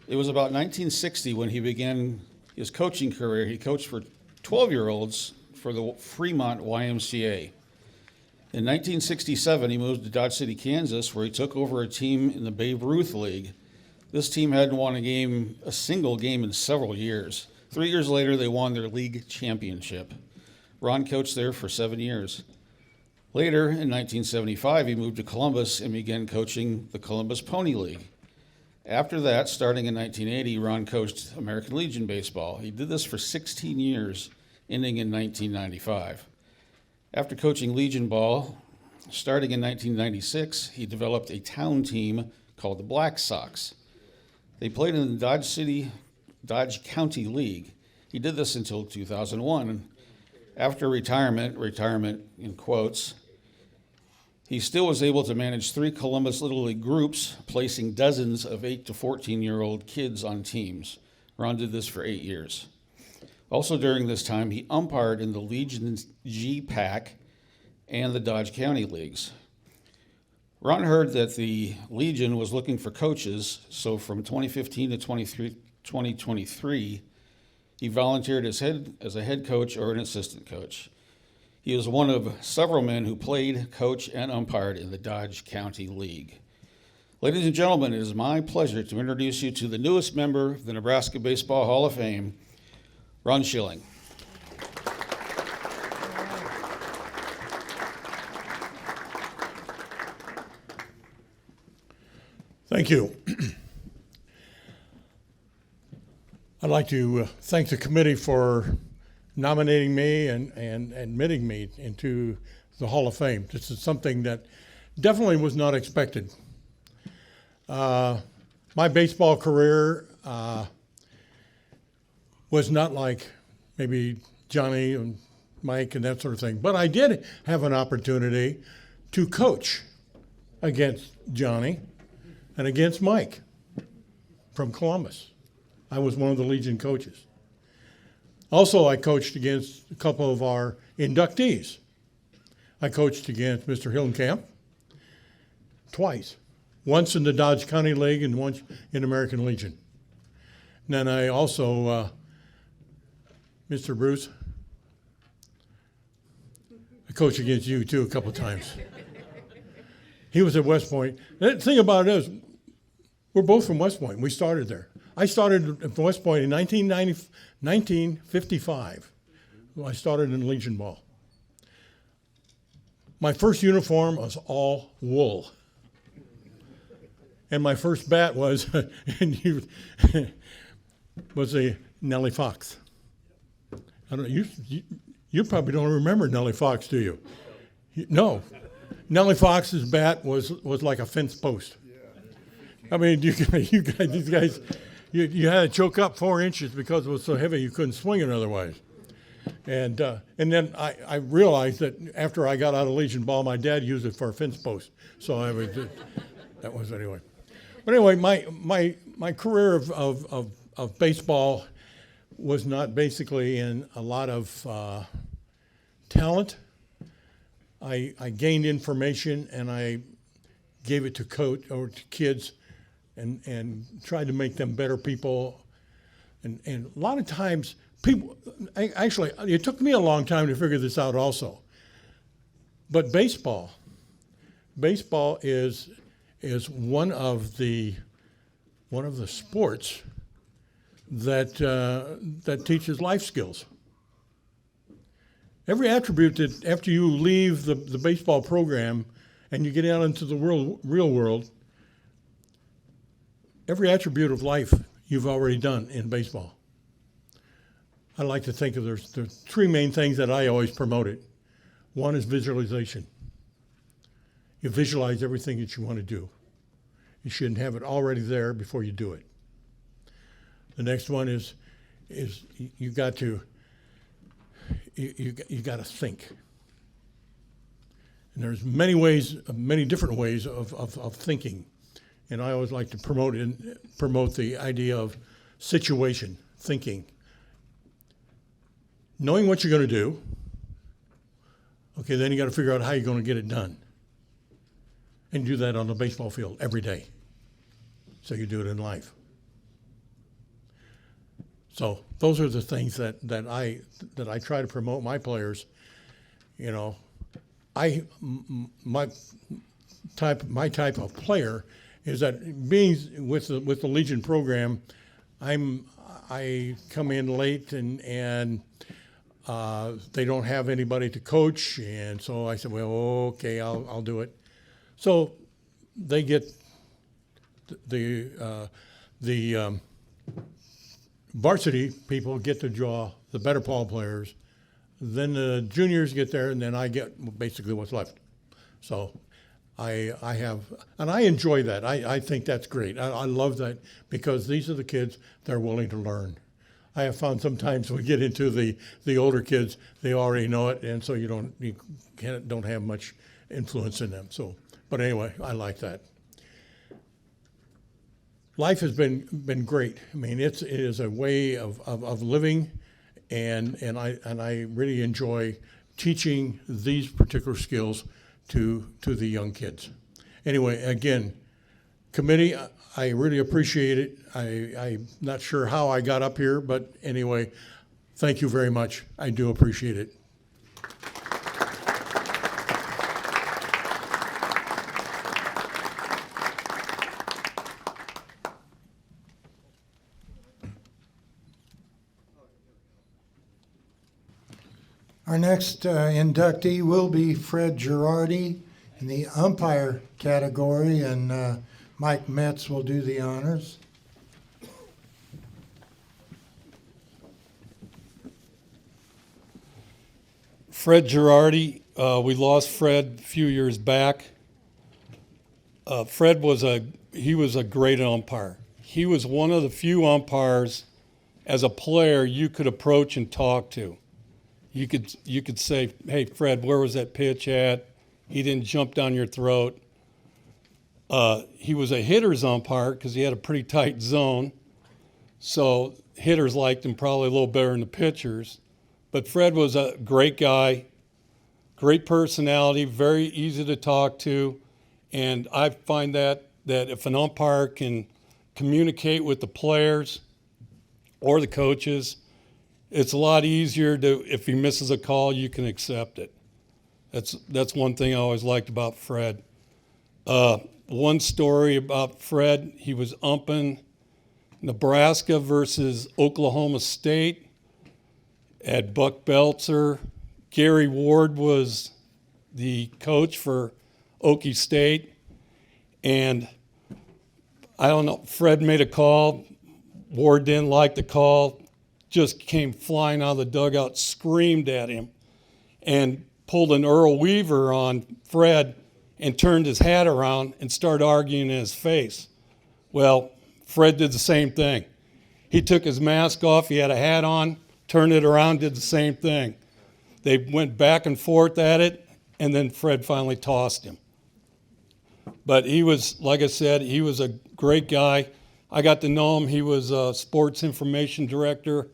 It was about 1960 when he began his coaching career. He coached for 12-year-olds for the Fremont YMCA. In 1967, he moved to Dodge City, Kansas, where he took over a team in the Babe Ruth League. This team hadn't won a single game in several years. 3 years later, they won their league championship. Ron coached there for 7 years. Later, in 1975, he moved to Columbus and began coaching the Columbus Pony League. After that, starting in 1980, Ron coached American Legion Baseball. He did this for 16 years, ending in 1995. After coaching Legion Ball, starting in 1996, he developed a town team called the Black Sox. They played in the Dodge County League. He did this until 2001. After retirement in quotes, he still was able to manage 3 Columbus Little League groups, placing dozens of 8 to 14-year-old kids on teams. Ron did this for 8 years. Also during this time, he umpired in the Legion G-Pack and the Dodge County Leagues. Ron heard that the Legion was looking for coaches, so from 2015 to 2023, he volunteered as a head coach or an assistant coach. He is one of several men who played, coached, and umpired in the Dodge County League. Ladies and gentlemen, it is my pleasure to introduce you to the newest member of the Nebraska Baseball Hall of Fame, Ron Schilling. Thank you. I'd like to thank the committee for nominating me and admitting me into the Hall of Fame. This is something that definitely was not expected. My baseball career was not like maybe Johnny and Mike and that sort of thing, but I did have an opportunity to coach against Johnny and against Mike from Columbus. I was one of the Legion coaches. Also, I coached against a couple of our inductees. I coached against Mr. Hillenkamp twice, once in the Dodge County League and once in American Legion. And then I also, Mr. Bruce, I coached against you too a couple times. He was at West Point. The thing about it is, we're both from West Point. We started there. I started at West Point in 1955. I started in Legion Ball. My first uniform was all wool. And my first bat was was a Nellie Fox. I don't know, you probably don't remember Nellie Fox, do you? No. Nellie Fox's bat was like a fence post. I mean, you guys, these guys, you had to choke up 4 inches because it was so heavy you couldn't swing it otherwise. And then I realized that after I got out of Legion Ball, my dad used it for a fence post. So that was anyway. But anyway, my career of baseball was not basically in a lot of talent. I gained information and I gave it to coach or to kids and tried to make them better people. And a lot of times people, actually, it took me a long time to figure this out also. But baseball is one of the sports that teaches life skills. Every attribute that after you leave the baseball program and you get out into the real world, every attribute of life you've already done in baseball. I like to think of there's 3 main things that I always promoted. One is visualization. You visualize everything that you want to do. You shouldn't have it already there before you do it. The next one is you got to think. And there's many different ways of thinking. And I always like to promote the idea of situation thinking. Knowing what you're going to do, okay, then you got to figure out how you're going to get it done. And do that on the baseball field every day. So you do it in life. So those are the things that I try to promote my players. You know, my type of player is that being with the Legion program, I come in late and they don't have anybody to coach, and so I said, well, okay, I'll do it. So they get the varsity people get to draw the better ball players. Then the juniors get there, and then I get basically what's left. So I have, and I enjoy that. I think that's great. I love that because these are the kids that are willing to learn. I have found sometimes we get into the older kids, they already know it, and so you don't have much influence in them. So, but anyway, I like that. Life has been great. I mean, it is a way of living, and I really enjoy teaching these particular skills to the young kids. Anyway, again, committee, I really appreciate it. I'm not sure how I got up here, but anyway, thank you very much. I do appreciate it. Our next inductee will be Fred Girardi in the umpire category, and Mike Metz will do the honors. Fred Girardi We lost Fred a few years back. Fred was a great umpire. He was one of the few umpires as a player you could approach and talk to. You could say, "Hey, Fred, where was that pitch at?" He didn't jump down your throat. He was a hitter's umpire because he had a pretty tight zone. So hitters liked him probably a little better than the pitchers. But Fred was a great guy, great personality, very easy to talk to. And I find that if an umpire can communicate with the players or the coaches, it's a lot easier to, if he misses a call, you can accept it. That's one thing I always liked about Fred. One story about Fred, he was umping Nebraska versus Oklahoma State at Buck Belzer. Gary Ward was the coach for Okie State. And I don't know, Fred made a call. Ward didn't like the call, just came flying out of the dugout, screamed at him, and pulled an Earl Weaver on Fred and turned his hat around and started arguing in his face. Well, Fred did the same thing. He took his mask off, he had a hat on, turned it around, did the same thing. They went back and forth at it, and then Fred finally tossed him. But he was, like I said, he was a great guy. I got to know him. He was a sports information director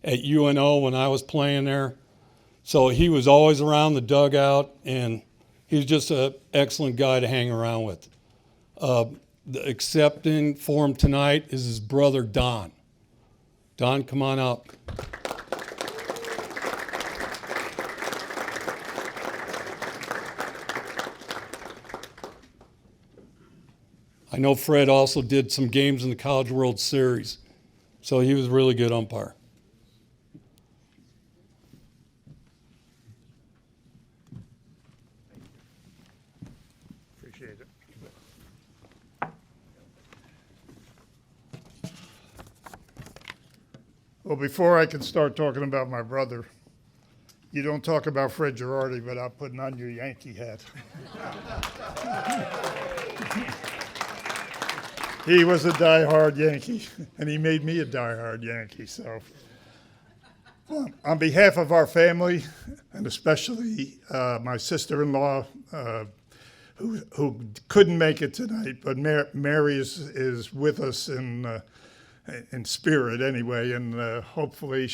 at UNO when I was playing there. So he was always around the dugout, and he was just an excellent guy to hang around with. The accepting for him tonight is his brother, Don. Don, come on up. I know Fred also did some games in the College World Series, so he was a really good umpire. Appreciate it. Well, before I can start talking about my brother, you don't talk about Fred Girardi without putting on your Yankee hat. He was a diehard Yankee, and he made me a diehard Yankee. So, on behalf of our family, and especially my sister-in-law, who couldn't make it tonight, but Mary is with us in spirit anyway, and hopefully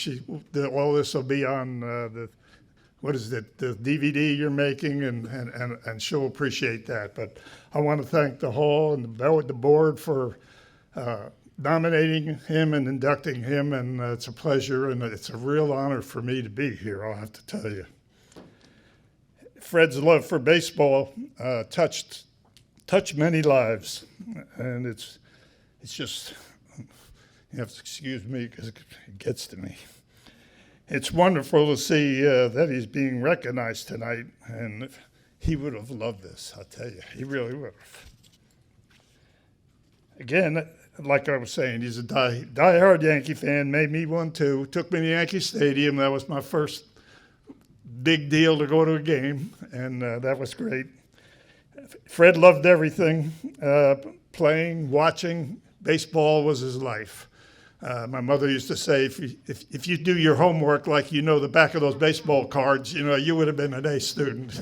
all this will be on the DVD you're making, and she'll appreciate that. But I want to thank the hall and the board for nominating him and inducting him, and it's a pleasure, and it's a real honor for me to be here, I'll have to tell you. Fred's love for baseball touched many lives, and it's just, you have to excuse me because it gets to me. It's wonderful to see that he's being recognized tonight, and he would have loved this, I'll tell you. He really would have. Again, like I was saying, he's a diehard Yankee fan, made me one too. Took me to Yankee Stadium. That was my first big deal to go to a game, and that was great. Fred loved everything, playing, watching. Baseball was his life. My mother used to say, if you do your homework like you know the back of those baseball cards, you would have been an A student.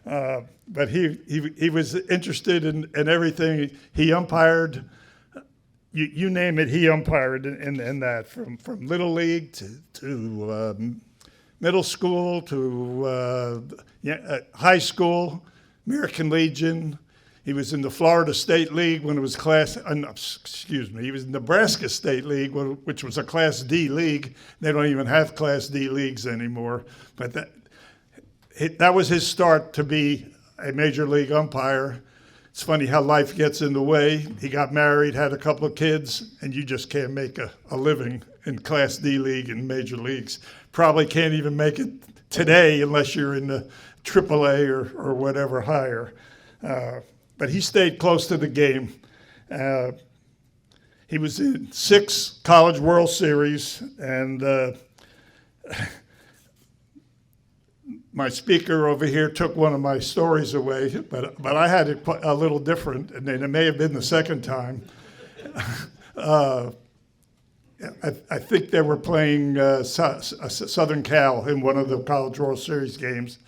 But he was interested in everything. He umpired, you name it, he umpired in that, from Little League to middle school to high school, American Legion. He was in the Florida State League when it was he was in Nebraska State League, which was a Class D league. They don't even have Class D leagues anymore. But that was his start to be a major league umpire. It's funny how life gets in the way. He got married, had a couple of kids, and you just can't make a living in Class D league and major leagues. Probably can't even make it today unless you're in the AAA or whatever higher. But he stayed close to the game. He was in 6 College World Series, and my speaker over here took one of my stories away, but I had it a little different, and it may have been the second time. I think they were playing Southern Cal in one of the College World Series games,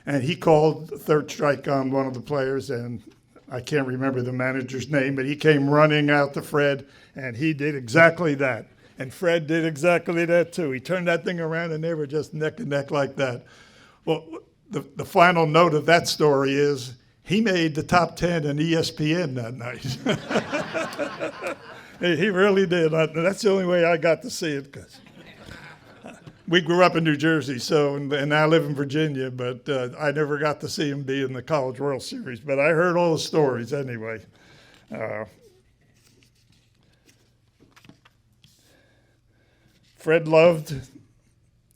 and he called third strike on one of the players, and I can't remember the manager's name, but he came running out to Fred, and he did exactly that. And Fred did exactly that too. He turned that thing around, and they were just neck and neck like that. Well, the final note of that story is he made the top 10 in ESPN that night. He really did. That's the only way I got to see it, because we grew up in New Jersey, and I live in Virginia, but I never got to see him be in the College World Series. But I heard all the stories anyway. Fred loved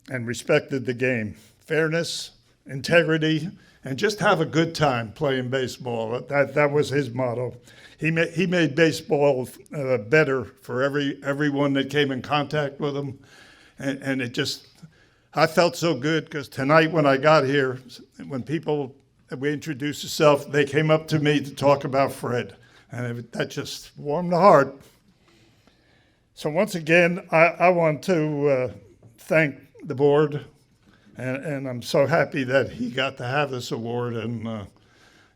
and respected the game. Fairness, integrity, and just have a good time playing baseball. That was his motto. He made baseball better for everyone that came in contact with him. And it just, I felt so good, because tonight when I got here, when we introduced ourselves, they came up to me to talk about Fred. And that just warmed the heart. So once again, I want to thank the board, and I'm so happy that he got to have this award, and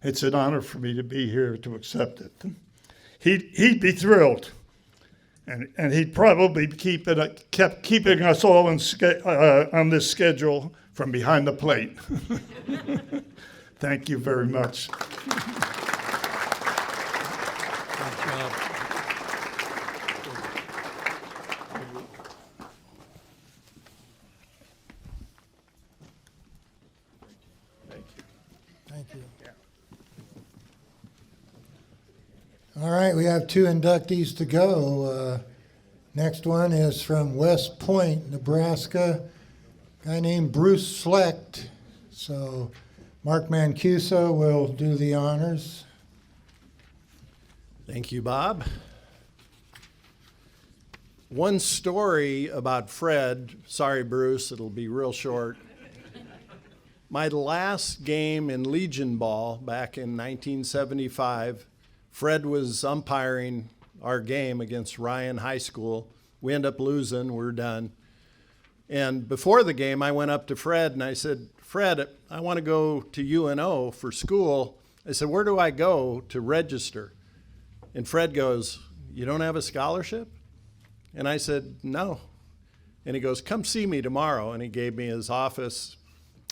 it's an honor for me to be here to accept it. He'd be thrilled, and he'd probably kept keeping us all on this schedule from behind the plate. Thank you very much. Thank you. All right, we have 2 inductees to go. Next one is from West Point, Nebraska, a guy named Bruce Schlecht. So Mark Mancuso will do the honors. Thank you, Bob. One story about Fred. Sorry, Bruce, it'll be real short. My last game in Legion Ball back in 1975, Fred was umpiring our game against Ryan High School. We end up losing, we're done. And before the game, I went up to Fred and I said, Fred, I want to go to UNO for school. I said, where do I go to register? And Fred goes, you don't have a scholarship? And I said, no. And he goes, come see me tomorrow. And he gave me his office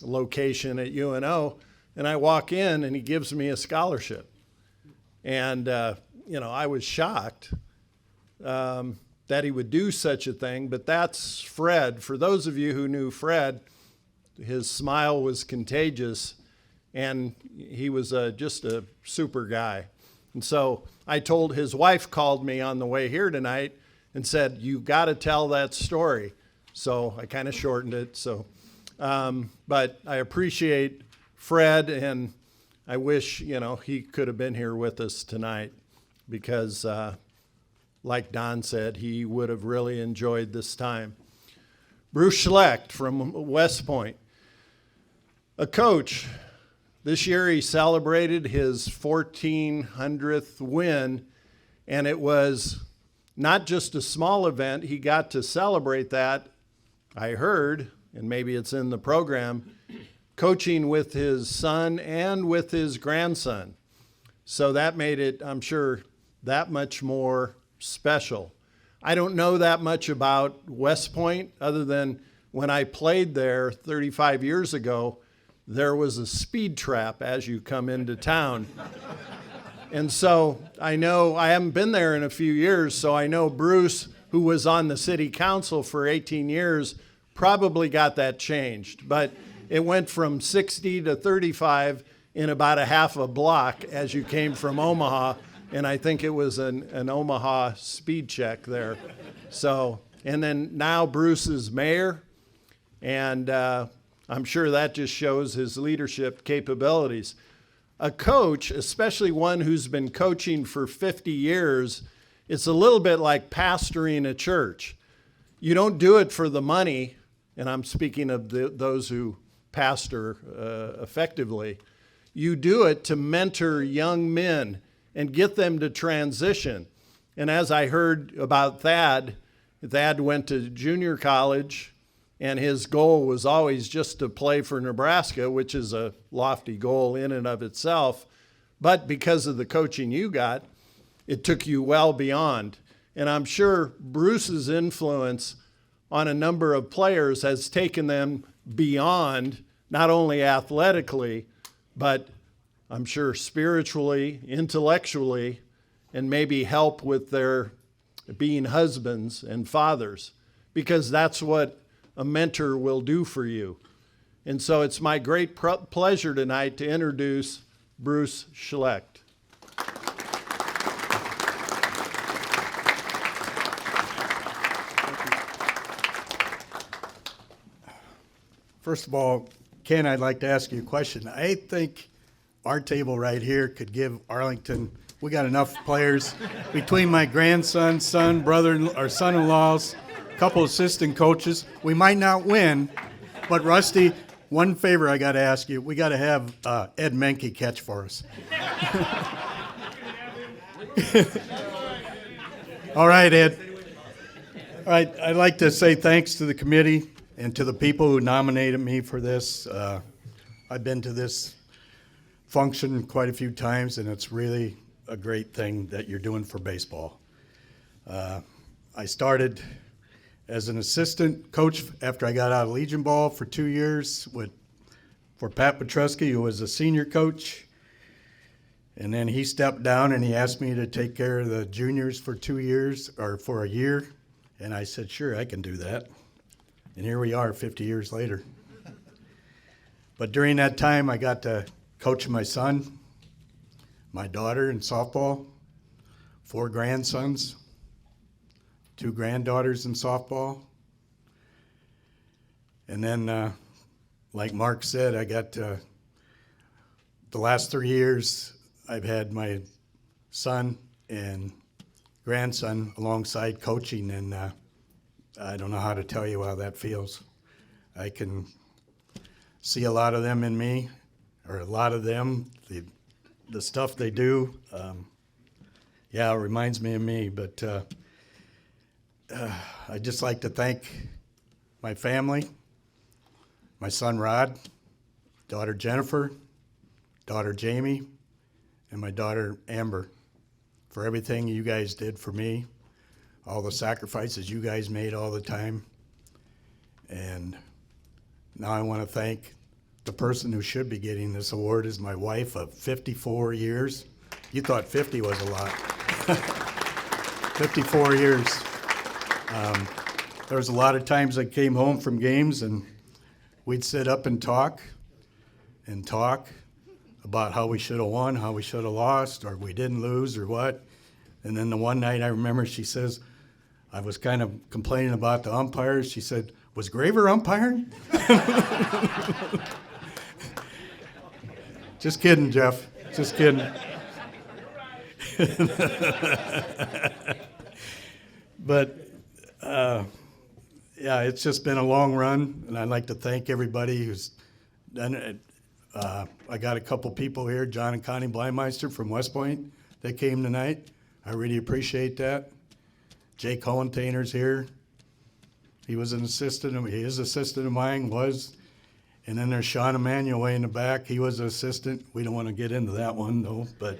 location at UNO, and I walk in and he gives me a scholarship. And, I was shocked that he would do such a thing, but that's Fred. For those of you who knew Fred, his smile was contagious, and he was just a super guy. And so I told his wife, called me on the way here tonight and said, you got to tell that story. So I kind of shortened it. But I appreciate Fred, and I wish, he could have been here with us tonight, because like Don said, he would have really enjoyed this time. Bruce Schlecht from West Point, a coach. This year he celebrated his 1400th win, and it was not just a small event. He got to celebrate that, I heard, and maybe it's in the program, coaching with his son and with his grandson. So that made it, I'm sure, that much more special. I don't know that much about West Point, other than when I played there 35 years ago, there was a speed trap as you come into town. And so I haven't been there in a few years, so I know Bruce, who was on the city council for 18 years, probably got that changed. But it went from 60 to 35 in about a half a block as you came from Omaha, and I think it was an Omaha speed check there. So, and then now Bruce is mayor, and I'm sure that just shows his leadership capabilities. A coach, especially one who's been coaching for 50 years, it's a little bit like pastoring a church. You don't do it for the money, and I'm speaking of those who pastor effectively. You do it to mentor young men and get them to transition. And as I heard about Thad went to junior college, and his goal was always just to play for Nebraska, which is a lofty goal in and of itself. But because of the coaching you got, it took you well beyond. And I'm sure Bruce's influence on a number of players has taken them beyond, not only athletically, but I'm sure spiritually, intellectually, and maybe help with their being husbands and fathers, because that's what a mentor will do for you. And so it's my great pleasure tonight to introduce Bruce Schlecht. First of all, Ken, I'd like to ask you a question. I think our table right here could give Arlington, we got enough players between my grandson, son, brother, or son-in-laws, a couple assistant coaches. We might not win, but Rusty, one favor I got to ask you. We got to have Ed Menke catch for us. All right, Ed. All right, I'd like to say thanks to the committee and to the people who nominated me for this. I've been to this function quite a few times, and it's really a great thing that you're doing for baseball. I started as an assistant coach after I got out of Legion Ball for 2 years for Pat Petruski, who was a senior coach. And then he stepped down and he asked me to take care of the juniors for 2 years, or for a year. And I said, sure, I can do that. And here we are 50 years later. But during that time, I got to coach my son, my daughter in softball, 4 grandsons, 2 granddaughters in softball. And then, like Mark said, I got the last 3 years, I've had my son and grandson alongside coaching, and I don't know how to tell you how that feels. I can see a lot of them in me, or a lot of them, the stuff they do. Yeah, it reminds me of me, but I'd just like to thank my family, my son Rod, daughter Jennifer, daughter Jamie, and my daughter Amber, for everything you guys did for me, all the sacrifices you guys made all the time. And now I want to thank the person who should be getting this award, is my wife of 54 years. You thought 50 was a lot. 54 years. There was a lot of times I came home from games and we'd sit up and talk about how we should have won, how we should have lost, or we didn't lose, or what. And then the one night I remember she says, I was kind of complaining about the umpires. She said, was Graver umpiring? Just kidding, Jeff. Just kidding. But, yeah, it's just been a long run, and I'd like to thank everybody who's done it. I got a couple people here, John and Connie Blymeister from West Point, that came tonight. I really appreciate that. Jake Hohentainer's here. He was an assistant, his assistant of mine was. And then there's Sean Emanuel way in the back. He was an assistant. We don't want to get into that one, though. But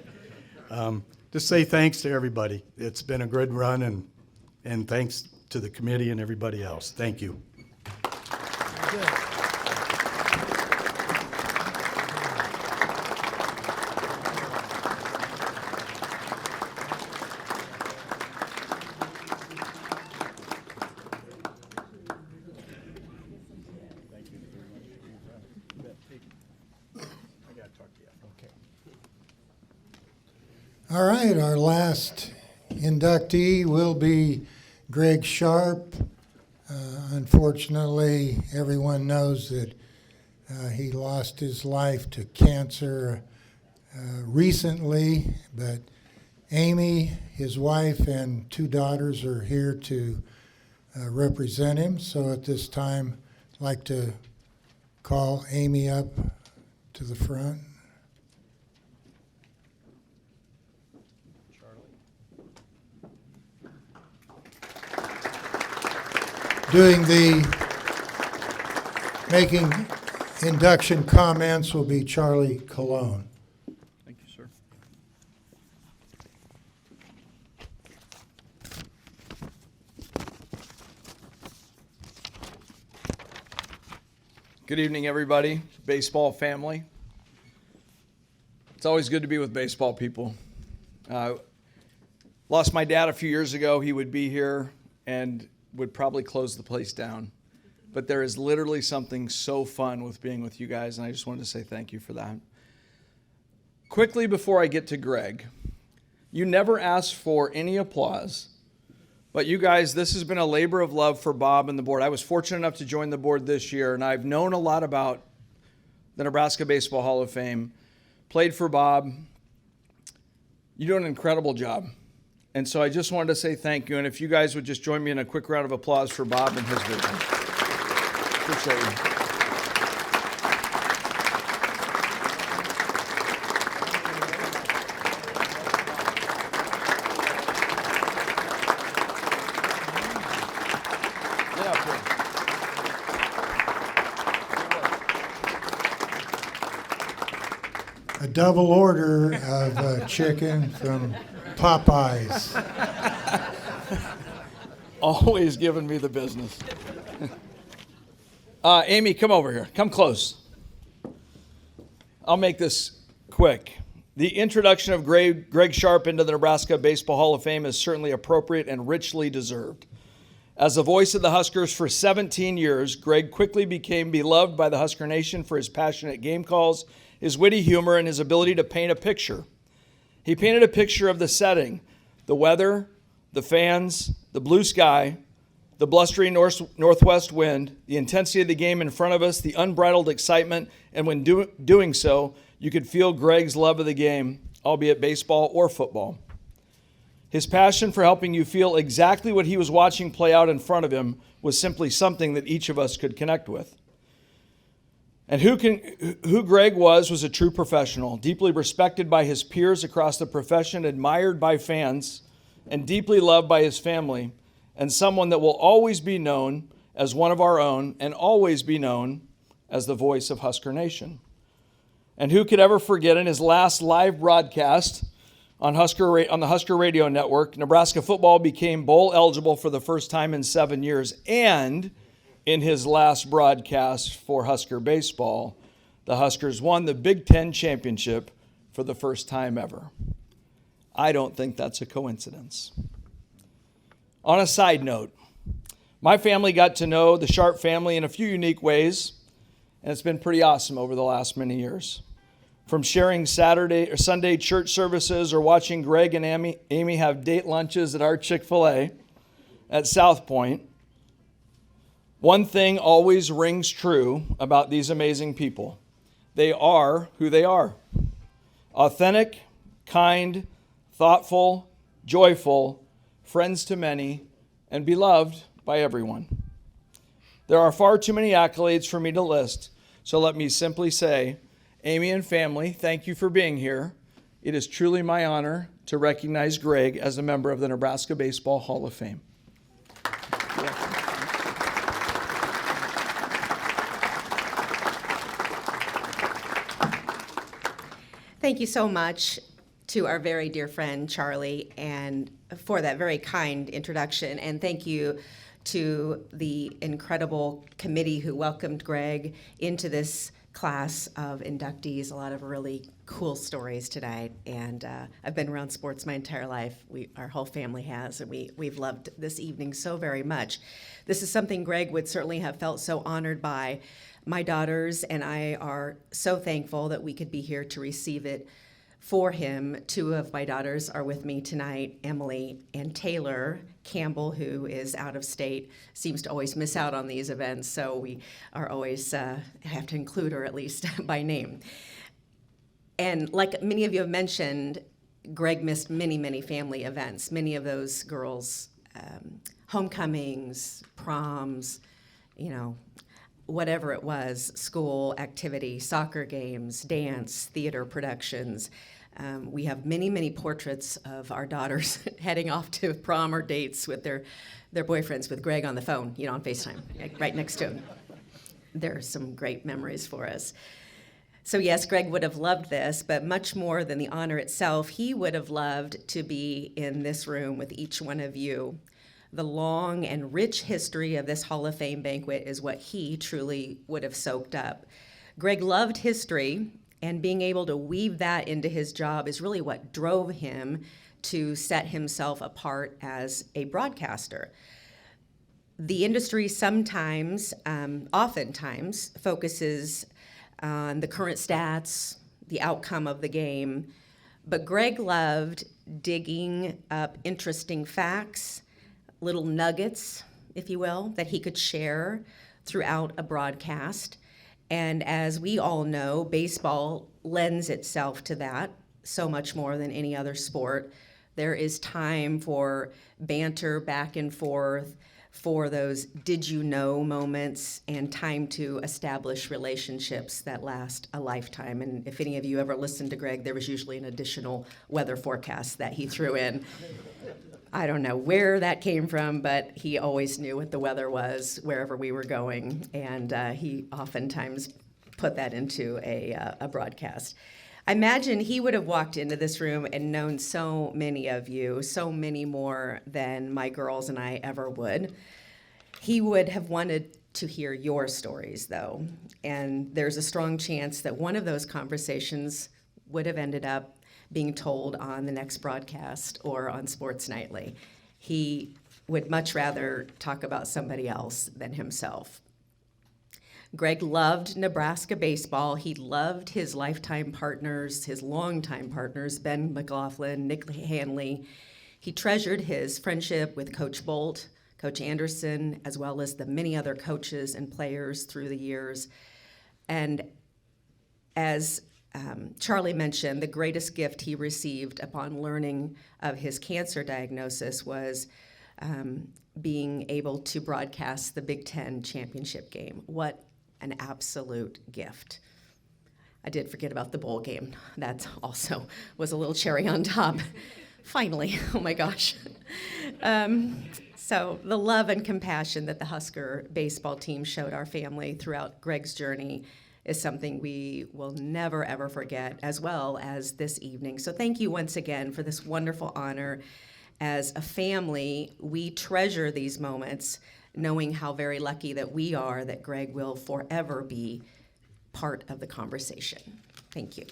just say thanks to everybody. It's been a good run, and thanks to the committee and everybody else. Thank you. All right, our last inductee will be Greg Sharp. Unfortunately, everyone knows that he lost his life to cancer recently, but Amy, his wife, and 2 daughters are here to represent him. So at this time, I'd like to call Amy up to the front. Making induction comments will be Charlie Colon. Thank you, sir. Good evening, everybody, baseball family. It's always good to be with baseball people. Lost my dad a few years ago. He would be here and would probably close the place down. But there is literally something so fun with being with you guys, and I just wanted to say thank you for that. Quickly before I get to Greg, you never asked for any applause, but you guys, this has been a labor of love for Bob and the board. I was fortunate enough to join the board this year, and I've known a lot about the Nebraska Baseball Hall of Fame, played for Bob. You do an incredible job. And so I just wanted to say thank you, and if you guys would just join me in a quick round of applause for Bob and his vision. Appreciate you. A double order of chicken from Popeyes. Always giving me the business. Amy, come over here. Come close. I'll make this quick. The introduction of Greg Sharp into the Nebraska Baseball Hall of Fame is certainly appropriate and richly deserved. As the voice of the Huskers for 17 years, Greg quickly became beloved by the Husker Nation for his passionate game calls, his witty humor, and his ability to paint a picture. He painted a picture of the setting, the weather, the fans, the blue sky, the blustery northwest wind, the intensity of the game in front of us, the unbridled excitement, and when doing so, you could feel Greg's love of the game, albeit baseball or football. His passion for helping you feel exactly what he was watching play out in front of him was simply something that each of us could connect with. And who Greg was a true professional, deeply respected by his peers across the profession, admired by fans, and deeply loved by his family, and someone that will always be known as one of our own and always be known as the voice of Husker Nation. And who could ever forget in his last live broadcast on the Husker Radio Network, Nebraska football became bowl eligible for the first time in 7 years, and in his last broadcast for Husker baseball, the Huskers won the Big Ten championship for the first time ever. I don't think that's a coincidence. On a side note, my family got to know the Sharp family in a few unique ways, and it's been pretty awesome over the last many years. From sharing Saturday or Sunday church services or watching Greg and Amy have date lunches at our Chick-fil-A at South Point, one thing always rings true about these amazing people. They are who they are. Authentic, kind, thoughtful, joyful, friends to many, and beloved by everyone. There are far too many accolades for me to list, so let me simply say, Amy and family, thank you for being here. It is truly my honor to recognize Greg as a member of the Nebraska Baseball Hall of Fame. Thank you so much to our very dear friend Charlie and for that very kind introduction, and thank you to the incredible committee who welcomed Greg into this class of inductees. A lot of really cool stories tonight, and I've been around sports my entire life. Our whole family has, and we've loved this evening so very much. This is something Greg would certainly have felt so honored by. My daughters and I are so thankful that we could be here to receive it for him. Two of my daughters are with me tonight, Emily and Taylor Campbell, who is out of state, seems to always miss out on these events, so we are always have to include her at least by name. And like many of you have mentioned, Greg missed many, many family events. Many of those girls' homecomings, proms, whatever it was, school activity, soccer games, dance, theater productions. We have many, many portraits of our daughters heading off to prom or dates with their boyfriends with Greg on the phone, on FaceTime, right next to him. There are some great memories for us. So yes, Greg would have loved this, but much more than the honor itself, he would have loved to be in this room with each one of you. The long and rich history of this Hall of Fame banquet is what he truly would have soaked up. Greg loved history, and being able to weave that into his job is really what drove him to set himself apart as a broadcaster. The industry sometimes, oftentimes, focuses on the current stats, the outcome of the game, but Greg loved digging up interesting facts, little nuggets, if you will, that he could share throughout a broadcast. And as we all know, baseball lends itself to that so much more than any other sport. There is time for banter back and forth, for those did you know moments, and time to establish relationships that last a lifetime. And if any of you ever listened to Greg, there was usually an additional weather forecast that he threw in. I don't know where that came from, but he always knew what the weather was wherever we were going, and he oftentimes put that into a broadcast. I imagine he would have walked into this room and known so many of you, so many more than my girls and I ever would. He would have wanted to hear your stories, though, and there's a strong chance that one of those conversations would have ended up being told on the next broadcast or on Sports Nightly. He would much rather talk about somebody else than himself. Greg loved Nebraska baseball. He loved his lifetime partners, his longtime partners, Ben McLaughlin, Nick Hanley. He treasured his friendship with Coach Bolt, Coach Anderson, as well as the many other coaches and players through the years. And as Charlie mentioned, the greatest gift he received upon learning of his cancer diagnosis was being able to broadcast the Big Ten championship game. What an absolute gift. I did forget about the bowl game. That also was a little cherry on top. Finally, oh my gosh. So the love and compassion that the Husker baseball team showed our family throughout Greg's journey is something we will never, ever forget, as well as this evening. So thank you once again for this wonderful honor. As a family, we treasure these moments, knowing how very lucky that we are that Greg will forever be part of the conversation. Thank you.